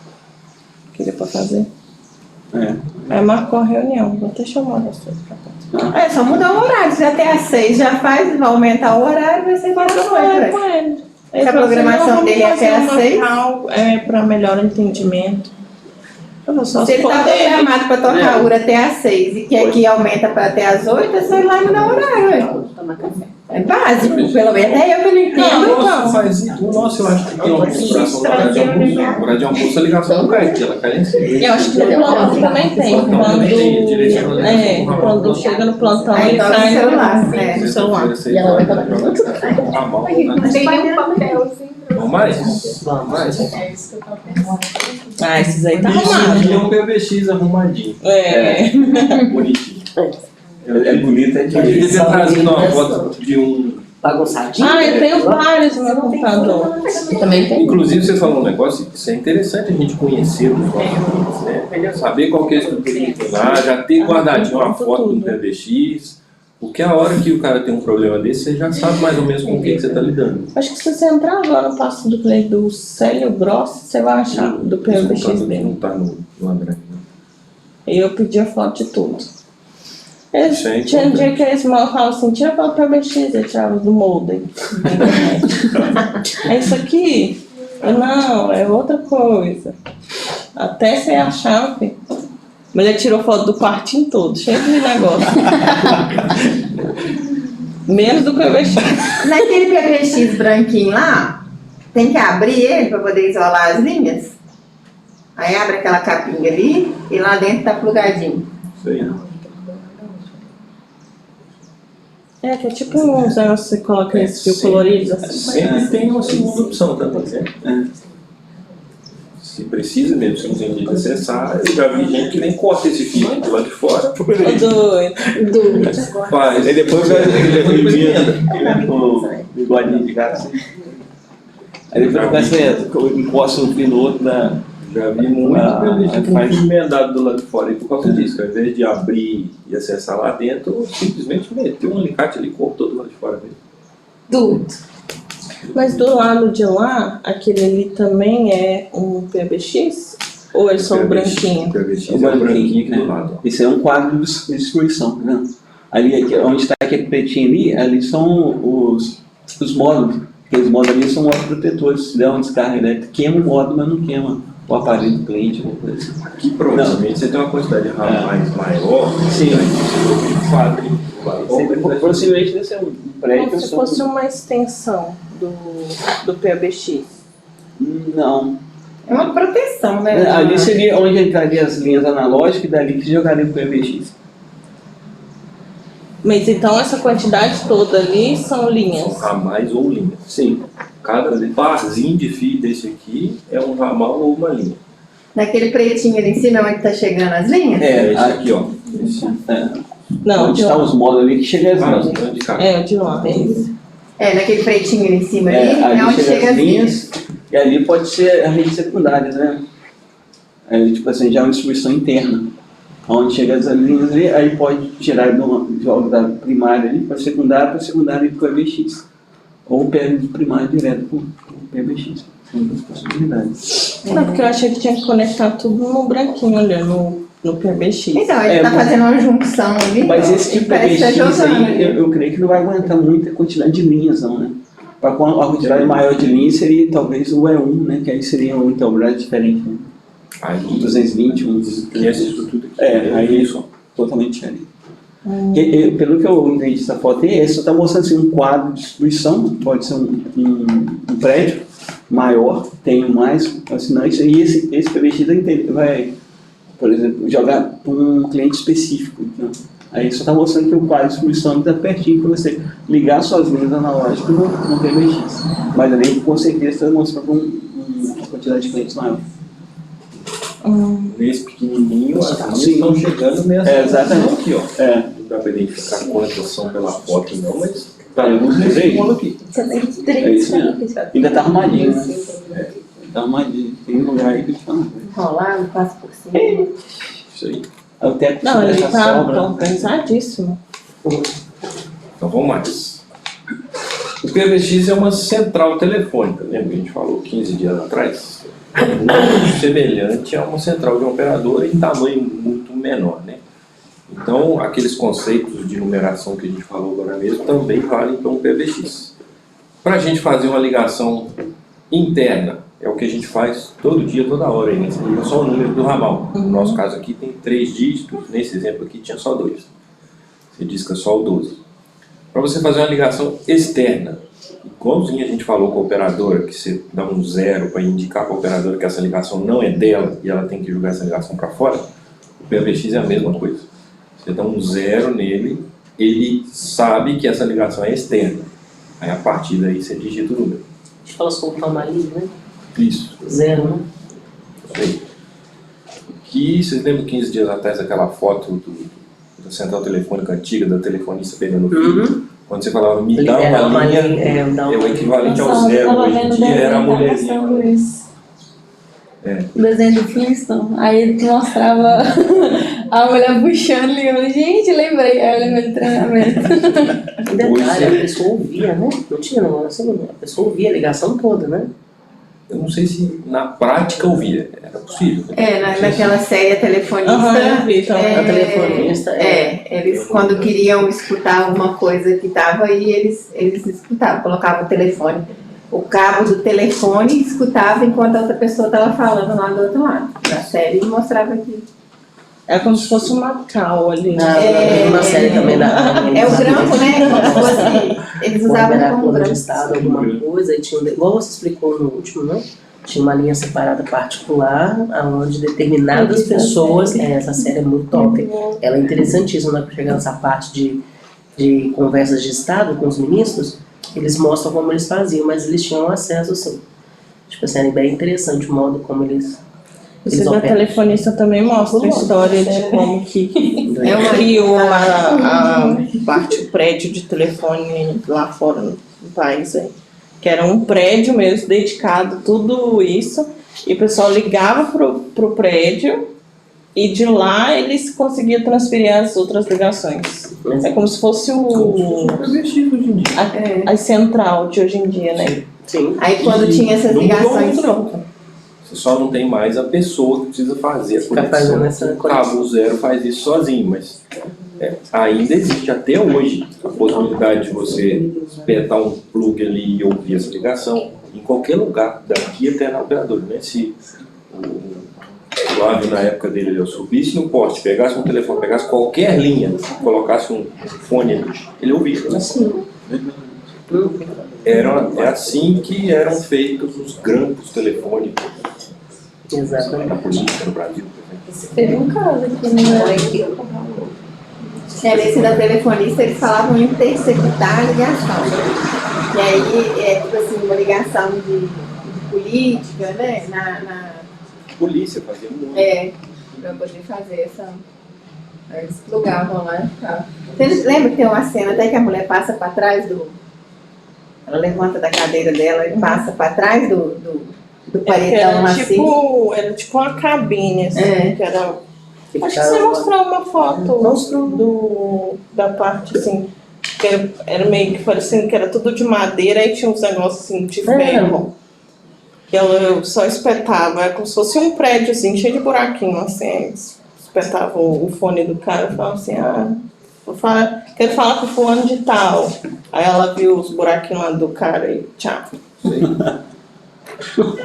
o que ele é para fazer. Aí marcou a reunião, vou até chamar vocês pra cá. É só mudar o horário, se até às 6 já faz, vai aumentar o horário, vai ser mais Com ele. Se a programação dele é até às 6? É para melhor entendimento. Eu vou só Se ele está poder. programado para tocar a URA até às 6 e quer que aumenta para até às 8, é só ir lá e mudar o horário. É básico, pelo menos até eu que não entendo. O nosso eu acho que tem uma configuração do horário de almoço. O horário de almoço a ligação não cai aqui, ela cai em cima. Eu acho que no plantão também tem. Quando chega no plantão, ele Então, no sai celular, no celular. E ela vai falar Tem um papelzinho. Vamos mais? É isso que eu tava pensando. Ah, esses aí tá Isso arrumado. aqui é um PBX arrumadinho. Bonitinho. É bonito, é Eu devia ter trazido uma foto de um... Bagunçadinho. Ah, eu tenho vários no meu computador. Eu também tem. Inclusive, você falou um negócio, isso é interessante a gente conhecer os nossos clientes, né? Saber qual que é a estrutura que tem lá, já ter guardadinho uma foto do PBX, porque a hora que o cara tem um problema desse, você já sabe mais ou menos com o que você está lidando. Acho que se você entrar agora no passo do play do Célio Gross, você vai achar do PBX Não dele. está no André. E eu pedi a foto de tudo. Isso é Tinha um importante. dia que eles falam assim, tira a foto do PBX, eu tirava do molde. É isso aqui? Eu, não, é outra coisa. Até você achar, filho. Mas ele tirou foto do quartinho todo, cheio de negócio. Menos do PBX. Naquele PBX branquinho lá, tem que abrir ele para poder isolar as linhas. Aí abre aquela capinha ali e lá dentro tá plugadinho. Isso aí, não. É, que é tipo uns negócios que você coloca esse fio colorido assim. Sempre tem uma segunda opção também, né? Se precisa mesmo, se não tem jeito de acessar, eu já vi gente que nem corta esse fio aqui do lado de fora. Ô, doido. Faz. Aí depois ele com o bigodinho de gato assim. Aí depois você encosta um fio no outro da. Já vi muito com fio emendado do lado de fora. E por causa disso, ao invés de abrir e acessar lá dentro, simplesmente meteu um alicate ali, cortou do lado de fora mesmo. Tudo. Mas do lado de lá, aquele ali também é um PBX? Ou é só um branquinho? O PBX é o branquinho aqui do lado. Isso é um quadro de distribuição, tá vendo? Ali, aqui, onde está aquele pretinho ali são os módulos. Aqueles módulos ali são módulos protetores. Se der uma descarga elétrica, queima o módulo, mas não queima o aparelho do cliente, alguma coisa assim. Aqui provavelmente você tem uma quantidade de ramais maior. Sim. Quadro. Possivelmente deve ser um prédio. Como se fosse uma extensão do PBX? Não. É uma proteção, né? Ali seria onde entraria as linhas analógicas e dali que jogaria o PBX. Mas então essa quantidade toda ali são linhas? São ramais ou linhas. Sim. Cada parzinho de fio desse aqui é um ramal ou uma linha. Naquele pretinho ali em cima é onde tá chegando as linhas? É, esse aqui, ó. Esse. Não, onde de estão lá. os módulos ali que chega as linhas. Então de cá. É, de lá. É, naquele pretinho ali em cima ali, Ali é onde chega as linhas. e ali pode ser a rede secundária, né? Aí, tipo assim, já é uma distribuição interna. Onde chega as linhas ali, aí pode tirar jogo da primária ali para secundária e para o PBX. Ou pega de primária direto para o PBX. São duas possibilidades. Não, porque eu achei que tinha que conectar tudo no branquinho ali, no PBX. Então, ele tá mas- fazendo uma junção ali. Mas esse tipo de parece que tá PBX jogando aí, ali. eu creio que não vai aguentar muita quantidade de linhas, não, né? Para a quantidade maior de linhas seria talvez o E1, né? Que aí seria um Intelbras diferente, né? Aí, 220, e essa estrutura aqui. aí isso. totalmente diferente. Pelo que eu entendi dessa foto aí, só está mostrando assim, um quadro de distribuição, pode ser um prédio maior, tem mais assinantes, e esse PBX vai, por exemplo, jogar para um cliente específico. Então, aí só está mostrando que o quadro de distribuição está pertinho para você ligar suas linhas analógicas no PBX. Mas ali, com certeza, está mostrando uma quantidade de clientes maior. Nesse pequenininho, as linhas Sim. estão chegando nessa. Exatamente. Aqui, ó. É. Não dá para identificar quantas são pela foto, não, mas tá nesse bolo aqui. É isso mesmo. Ainda está arrumadinho, né? Tá arrumadinho. Tem lugar aí que está Enrolado, passa por cima. Isso aí. o teto Não, ele essa tá sobra. organizadíssimo. Então vamos mais. O PBX é uma central telefônica, lembra que a gente falou 15 dias atrás? Muito semelhante a uma central de operadora em tamanho muito menor, né? Então, aqueles conceitos de numeração que a gente falou agora mesmo também valem para um PBX. Para a gente fazer uma ligação interna, é o que a gente faz todo dia, toda hora, aí, né? Você liga só o número do ramal. No nosso caso aqui tem 3 dígitos, nesse exemplo aqui tinha só 2. Você disca só o 12. Para você fazer uma ligação externa, igualzinho a gente falou com a operadora, que você dá um 0 para indicar para a operadora que essa ligação não é dela e ela tem que jogar essa ligação para fora, o PBX é a mesma coisa. Você dá um 0 nele, ele sabe que essa ligação é externa. Aí a partir daí você digita o número. A gente fala sobre o ali, né? Isso. 0, né? Isso aí. Que vocês lembram 15 dias atrás daquela foto da central telefônica antiga, da telefonista pegando o fio? Quando você falava, me dá Liberar uma linha, dá é o equivalente ao Nossa, eu 0. tava Hoje em vendo dia era a desenho, tava mulherzinha. mostrando isso. É. O desenho do Flintstone. Aí ele mostrava a mulher puxando e eu falei, gente, lembrei. Aí eu lembrei do treinamento. Um detalhe, a pessoa ouvia, né? Não tinha negócio, a pessoa ouvia a ligação toda, né? Eu não sei se na prática ouvia, era possível. Né? É, Não sei naquela série telefonista. Aham, eu vi, então, a telefonista. Eles quando queriam escutar alguma coisa que estava aí, eles escutavam, colocavam o telefone, o cabo do telefone e escutava enquanto a outra pessoa estava falando lá do outro lado. Na série mostrava aqui. É como se fosse uma cal ali. Uma série também da. É o grampo, né? Como se fosse, eles usavam como plano de grampo. estado, alguma coisa, e tinha, igual você explicou no último, né? Tinha uma linha separada particular, onde determinadas pessoas. Essa série é muito top. Ela é interessantíssima, né? Para chegar nessa parte de conversas de estado com os ministros, eles mostram como eles faziam, mas eles tinham acesso, assim. Tipo assim, é bem interessante o modo como eles Esse da telefonista também mostra a história de como que criou a parte, o prédio de telefone lá fora no país, aí. Que era um prédio mesmo, dedicado tudo isso, e o pessoal ligava pro prédio e de lá eles conseguiam transferir as outras ligações. É como se fosse a central de hoje em dia, né? Sim. Aí quando tinha essas Não mudou ligações. muito, não. Você só não tem mais a pessoa que precisa fazer a Fica fazendo conexão. essa O cabo 0 faz isso sozinho, mas ainda existe até hoje a possibilidade de você espetar um plug ali e ouvir essa ligação em qualquer lugar, daqui até na operadora. Né? Se o Flávio, na época dele, ele subisse no poste, pegasse um telefone, pegasse qualquer linha, colocasse um fone ali, ele ouvia. Né? Sim. é assim que eram feitos os grampos telefônicos Exatamente. da polícia no Brasil, por exemplo. Teve um caso aqui, né? Nesse da telefonista, eles falavam interceptar a ligação. E aí, tipo assim, uma ligação de política, né? A polícia fazia muito. Pra poder fazer essa. Eles plugavam lá e ficavam. Você lembra que tem uma cena até que a mulher passa pra trás do. Ela levanta da cadeira dela e passa pra trás do paredão assim. Era tipo uma cabine, assim, que era. Acho que você Ficava- mostrou uma foto Mostrou. da parte assim, que era meio que parecendo que era tudo de madeira e tinha uns negócios assim de ferro. Que ela só espetava, era como se fosse um prédio assim, cheio de buraquinho, assim, espetava o fone do cara e falava assim, quero falar com o fulano de tal. Aí ela viu os buraquinhos lá do cara e tchau.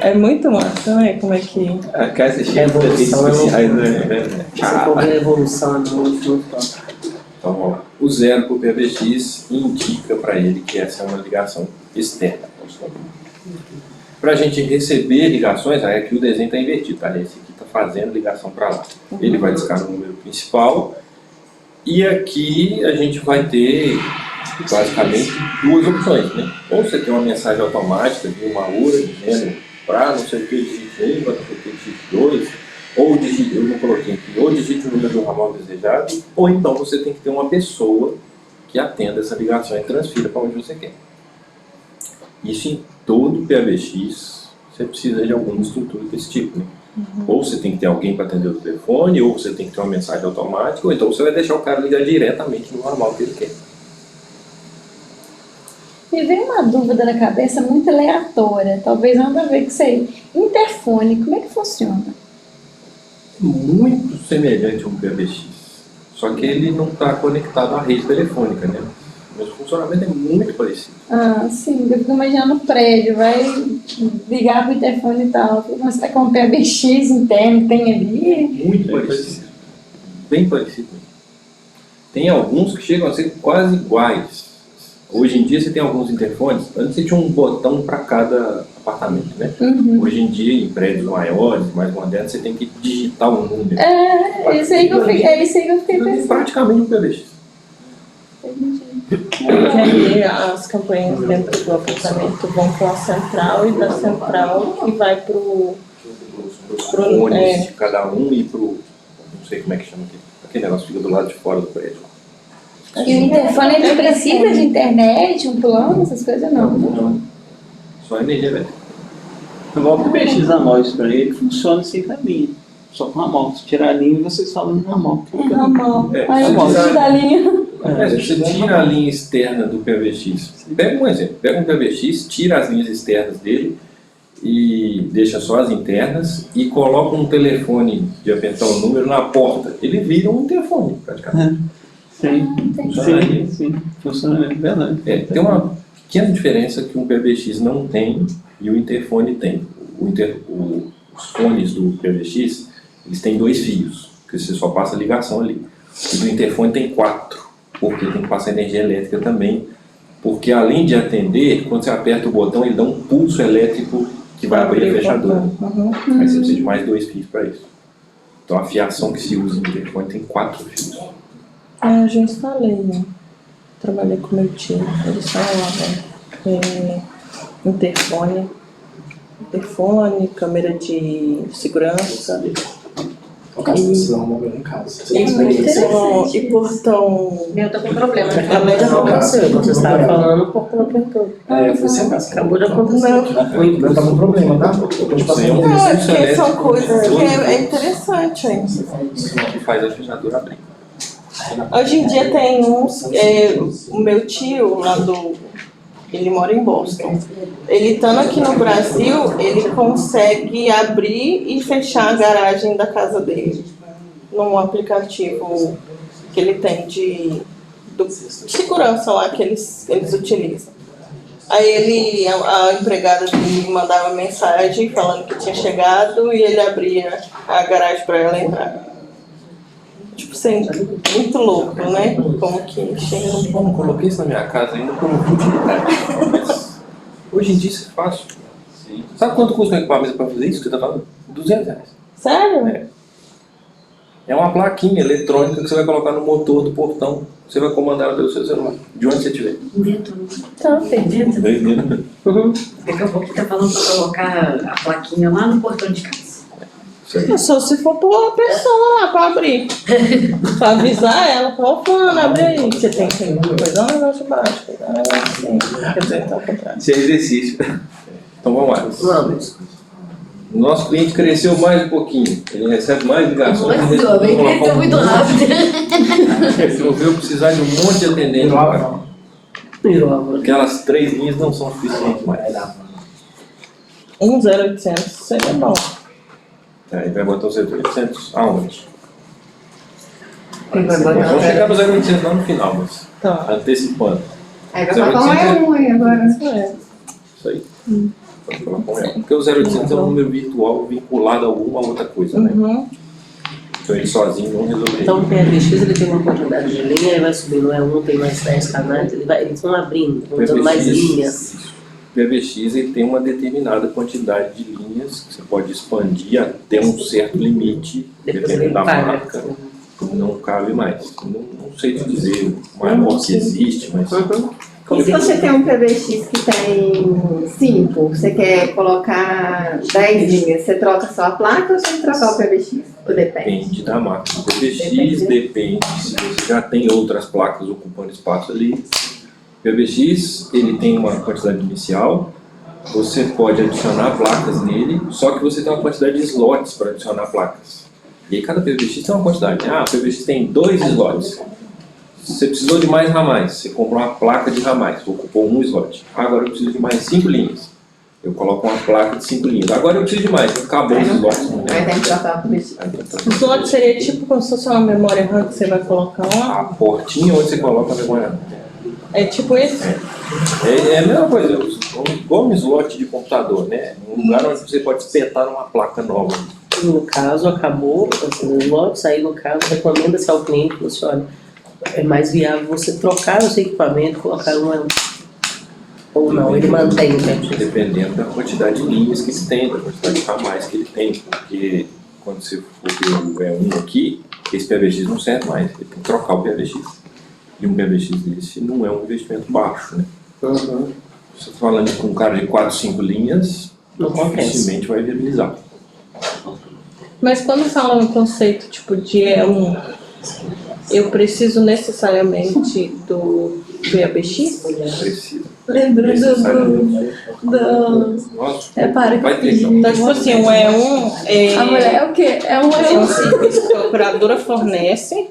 É muito massa, né? Como é que. Quer assistir as Revolução, especiais, né? Se for ver a evolução, é muito top. Então, ó, o 0 para o PBX indica para ele que essa é uma ligação externa. Para a gente receber ligações, aí aqui o desenho está invertido, tá? Esse aqui está fazendo ligação para lá. Ele vai discar no número principal e aqui a gente vai ter basicamente duas opções, né? Ou você tem uma mensagem automática de uma URA dizendo para não sei o que digite 1, para não sei o que digite 2, ou digite, eu não coloquei aqui, ou digite o número do ramal desejado, ou então você tem que ter uma pessoa que atenda essa ligação e transfira para onde você quer. Isso em todo PBX, você precisa de alguma estrutura desse tipo, né? Ou você tem que ter alguém para atender o telefone, ou você tem que ter uma mensagem automática, ou então você vai deixar o cara ligar diretamente no ramal que ele quer. Me veio uma dúvida na cabeça muito aleatória, talvez nada a ver com isso aí. Interfone, como é que funciona? Muito semelhante a um PBX, só que ele não está conectado à rede telefônica, né? Mas o funcionamento é muito parecido. Ah, sim, eu fico imaginando o prédio, vai ligar pro interfone e tal. Mas será que é um PBX interno que tem ali? Muito parecido. Bem parecido mesmo. Tem alguns que chegam a ser quase iguais. Hoje em dia você tem alguns interfones, antes você tinha um botão para cada apartamento, né? Hoje em dia, em prédios maiores, mais modernos, você tem que digitar um número. É isso aí que eu fiquei pensando. Praticamente um PBX. E aí as campanhas dentro do apartamento vão para a central e da central que vai pro Fones de cada um e pro... não sei como é que chama aqui. Aquele negócio fica do lado de fora do prédio. E o interfone ele precisa de internet, um plano, essas coisas não. Não. Só energia elétrica. Igual o PBX da Nós, para ele funciona sem cabinha. Só com ramal. Se tirar a linha, vocês falam no ramal. Ramal. É, Aí ramal. eu da linha. Se você tira a linha externa do PBX, pega um exemplo, pega um PBX, tira as linhas externas dele e deixa só as internas e coloca um telefone de apertar o número na porta. Ele vira um telefone, praticamente. Sim. Funciona mesmo, verdade. Tem uma pequena diferença que um PBX não tem e o interfone tem. Os fones do PBX, eles têm 2 fios, que você só passa a ligação ali. E do interfone tem 4, porque tem que passar energia elétrica também, porque além de atender, quando você aperta o botão, ele dá um pulso elétrico que vai abrir a fechadura. Aí você precisa de mais 2 fios para isso. Então a fiação que se usa no interfone tem 4 fios. Eu já instalei, né? Trabalhei com meu tio, ele instalava interfone, câmera de segurança Castração móvel em casa. e portão. Eu tô com problema. Além Não aconteceu, você estava falando, o portão apertou. Foi sem casa. Acabou de acontecer. Não tá com problema, tá? Eu tô te passando Não, é Pulso porque são elétrico, coisas que 12 é interessante, hein? que faz a fechadura abrir. Hoje em dia tem uns, o meu tio lá ele mora em Boston. Ele estando aqui no Brasil, ele consegue abrir e fechar a garagem da casa dele num aplicativo que ele tem de segurança lá que eles utilizam. Aí a empregada dele mandava mensagem falando que tinha chegado e ele abria a garagem para ela entrar. Tipo, sendo muito louco, né? Como que chega Eu não coloquei isso na minha casa ainda como utilidade, mas Hoje em dia isso é fácil. Sabe quanto custa um equipamento para fazer isso que você está falando? R$200. Sério? É uma plaquinha eletrônica que você vai colocar no motor do portão. Você vai comandar ela pelo seu celular, de onde você estiver. Dentro. Então, Dentro. Entendeu? Daqui a pouco tá falando pra colocar a plaquinha lá no portão de casa. só se for pôr uma pessoa lá pra abrir. Pra avisar ela, pô, fulano, abre aí. Você tem que coisar um negócio de baixo, coisar um negócio assim. Quer dizer, tá ao contrário. Isso é exercício. Então vamos lá. Vamos. O nosso cliente cresceu mais um pouquinho. Ele recebe mais ligações. Nossa, o homem cresceu muito rápido. Resolveu precisar de um monte de atendente. Aquelas 3 linhas não são suficientes mais. 0800 seria bom. Aí vai botar o 0800 aonde? Quem vai botar Vamos chegar no 0800 lá no final, mas Tá. antecipando. Aí vai colocar um E1 aí agora. É. Isso aí. Pode colocar um E. Porque o 0800 é um número virtual vinculado a alguma outra coisa, né? Uhum. Então ele sozinho não resolveria. Então o PBX ele tem uma quantidade de linha, ele vai subindo, é um, tem mais 10 canais, eles vão abrindo, vão dando mais linhas. O PBX ele tem uma determinada quantidade de linhas que você pode expandir até um certo limite, Depois dependendo ele da para. marca, não cabe mais. Não sei te dizer o maior que existe, mas E se você tem um PBX que tem 5, você quer colocar 10 linhas, você troca só a placa ou você tem que trocar o PBX? Ou depende? depende da marca. O PBX depende se você já tem outras placas ocupando espaço ali. O PBX ele tem uma quantidade inicial, você pode adicionar placas nele, só que você tem uma quantidade de slots para adicionar placas. E aí cada PBX tem uma quantidade. Ah, o PBX tem 2 slots. Você precisou de mais ramais, você comprou uma placa de ramais, ocupou um slot. Agora eu preciso de mais 5 linhas. Eu coloco uma placa de 5 linhas. Agora eu preciso de mais, acabou os slots. Aí tem que trocar o PBX. O slot seria tipo como se fosse uma memória RAM que você vai colocar lá. A portinha onde você coloca a memória. É tipo esse? É a mesma coisa, igual um slot de computador, né? Um lugar onde você pode espetar uma placa nova. No caso, acabou os slots, aí no caso, recomenda-se ao cliente, você olha, é mais viável você trocar o seu equipamento, colocar um ou não, ele mantém o PBX. Dependendo da quantidade de linhas que ele tem, da quantidade de ramais que ele tem, porque quando você for ver o E1 aqui, esse PBX não serve mais, ele tem que trocar o PBX. E um PBX desse não é um investimento baixo, né? Uhum. Você está falando com um cara de 4, 5 linhas, Não compensa. dificilmente vai viabilizar. Mas quando fala no conceito tipo de E1, eu preciso necessariamente do PBX? Precisa. Lembrando Necessariamente. do Nossa, repara vai ter que Então, tipo assim, o E1 a mulher é o quê? É um é um serviço que a operadora fornece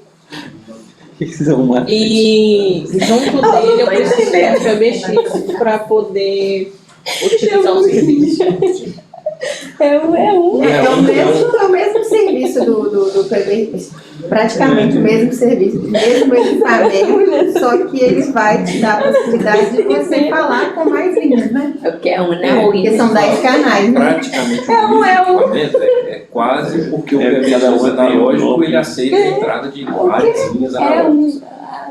Isso é uma... e junto dele eu preciso ter um PBX para poder utilizar o serviço. É um. É o mesmo serviço do PBX. Praticamente o mesmo serviço, o mesmo equipamento, só que ele vai te dar a possibilidade de você falar com mais linhas, né? É porque é um, né? Porque são 10 canais, né? praticamente o equipamento é quase porque o PBX cada um tem um analógico nome. ele aceita a entrada de várias linhas analógicas.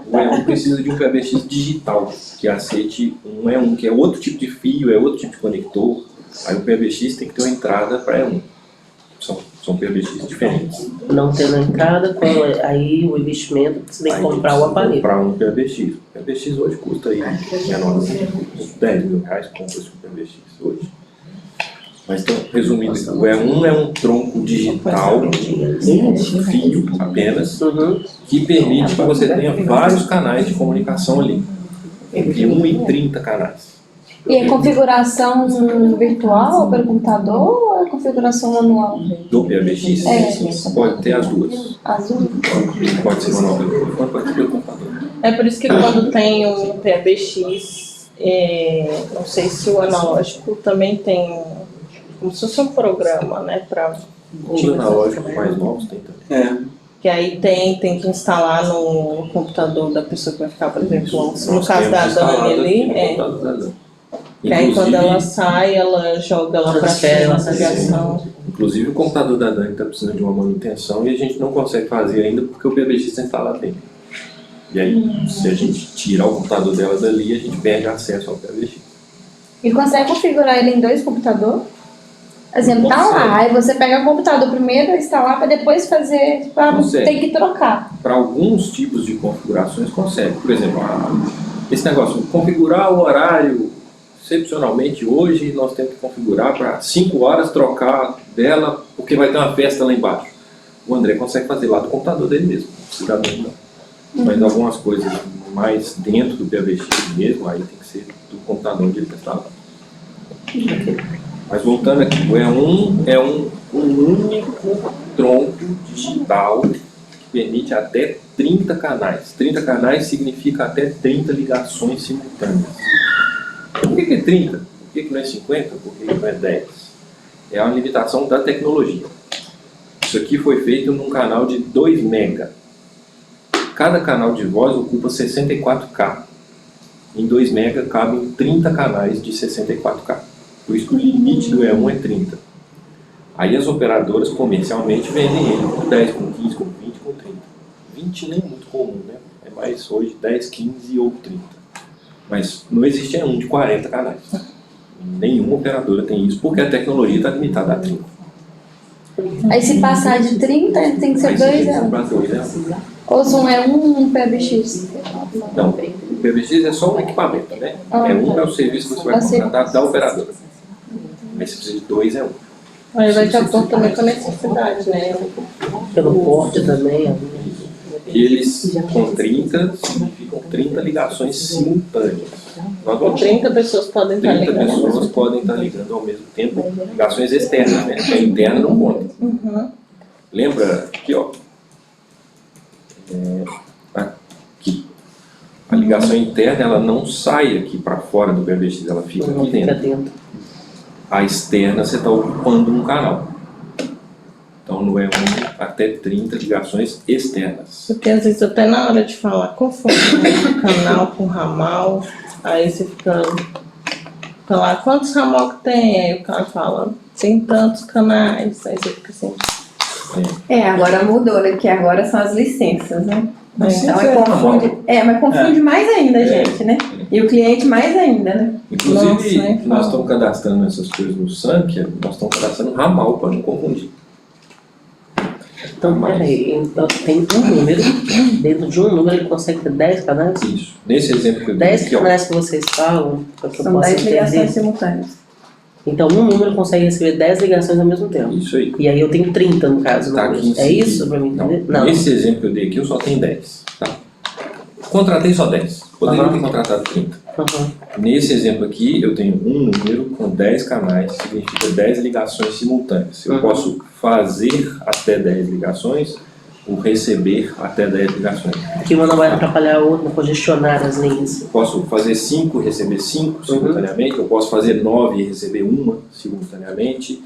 O E1 precisa de um PBX digital que aceite um E1, que é outro tipo de fio, é outro tipo de conector. Aí o PBX tem que ter uma entrada para E1. São PBX diferentes. Não tendo entrada, aí o investimento, você tem que Aí comprar o precisa aparelho. comprar um PBX. O PBX hoje custa aí, menor, uns 10 mil reais compra-se um PBX hoje. Mas então, resumindo, o E1 é um tronco digital, um fio apenas, Uhum. que permite que você tenha vários canais de comunicação ali. Entre 1 e 30 canais. E é configuração virtual pelo computador ou é configuração manual? Do PBX, É. pode ter as duas. Azul? Pode ser manual pelo telefone, pode ser pelo computador. É por isso que quando tem um PBX, não sei se o analógico também tem como se fosse um programa, né, para Os analógicos mais novos tem também. que aí tem que instalar no computador da pessoa que vai ficar, por exemplo, no Nós caso da temos Dani instalado ali, aqui no computador da Dani. que aí quando Inclusive- ela sai, ela joga lá para Transfere, cima ela a ligação. Inclusive o computador da Dani está precisando de uma manutenção e a gente não consegue fazer ainda porque o PBX está instalado dentro. E aí, se a gente tirar o computador dela dali, a gente perde acesso ao PBX. E consegue configurar ele em 2 computadores? Exemplo, tá Consegue. lá, aí você pega o computador primeiro, instalar para depois fazer, para não Consegue. ter que trocar. Para alguns tipos de configurações consegue. Por exemplo, esse negócio, configurar o horário, excepcionalmente hoje nós temos que configurar para 5 horas trocar dela, porque vai ter uma festa lá embaixo. O André consegue fazer lá do computador dele mesmo, não precisa dele não. Mas algumas coisas mais dentro do PABX mesmo, aí tem que ser do computador onde ele está instalado. Mas voltando aqui, o E1 é um único tronco digital que permite até 30 canais. 30 canais significa até 30 ligações simultâneas. Por que é 30? Por que não é 50? Por que não é 10? É uma limitação da tecnologia. Isso aqui foi feito num canal de 2 mega. Cada canal de voz ocupa 64K. Em 2 mega cabem 30 canais de 64K. Por isso que o limite do E1 é 30. Aí as operadoras comercialmente vendem ele com 10, com 15, com 20, com 30. 20 nem é muito comum, né? É mais hoje 10, 15 ou 30. Mas não existe E1 de 40 canais. Nenhuma operadora tem isso, porque a tecnologia está limitada a 30. Aí se passar de 30, tem que ser Aí 2 você tem que é comprar 2 E1. Ou se um é um PBX. Não, o PBX é só um equipamento, né? E1 é o serviço que você vai contratar da operadora. Aí você precisa de 2 E1. Aí vai de acordo também com a necessidade, né? Pelo porte também. E eles, com 30, significam 30 ligações simultâneas. Nós vamos 30 pessoas podem estar 30 ligando. pessoas podem estar ligando ao mesmo tempo, ligações externas, né? A interna não conta. Uhum. Lembra aqui, ó. Aqui. A ligação interna, ela não sai aqui para fora do PBX, ela fica Não aqui fica dentro. dentro. A externa, você está ocupando um canal. Então, no E1, até 30 ligações externas. Porque às vezes até na hora de falar, confunde canal com ramal, aí você fica lá, quantos ramal que tem? Aí o cara fala, tem tantos canais, aí você fica assim. Agora mudou, né? Porque agora são as licenças, né? Licença Então é confunde. Mas confunde mais ainda, gente, né? E o cliente mais ainda, né? Inclusive, Nossa, que nós estamos cadastrando essas coisas no Sankia, nós estamos cadastrando ramal para não confundir. Então, peraí, então, tem um número, dentro de um número ele consegue ter 10 canais? Isso. Nesse exemplo que eu dei 10 aqui, ó. canais que vocês falam, para que eu São possa 10 ligações entender. simultâneas. Então, um número consegue receber 10 ligações ao mesmo tempo. Isso aí. E aí eu tenho 30 no caso, Tá não é? aqui em É seguida. isso para mim entender? Não. Nesse exemplo que eu dei aqui, eu só tenho 10. Tá? Contratei só 10. Poderia ter contratado 30. Uhum. Nesse exemplo aqui, eu tenho um número com 10 canais, significa 10 ligações simultâneas. Eu posso fazer até 10 ligações ou receber até 10 ligações. Que uma não vai atrapalhar a outra, não congestionar as linhas. Eu posso fazer 5 e receber 5 simultaneamente, eu posso fazer 9 e receber uma simultaneamente.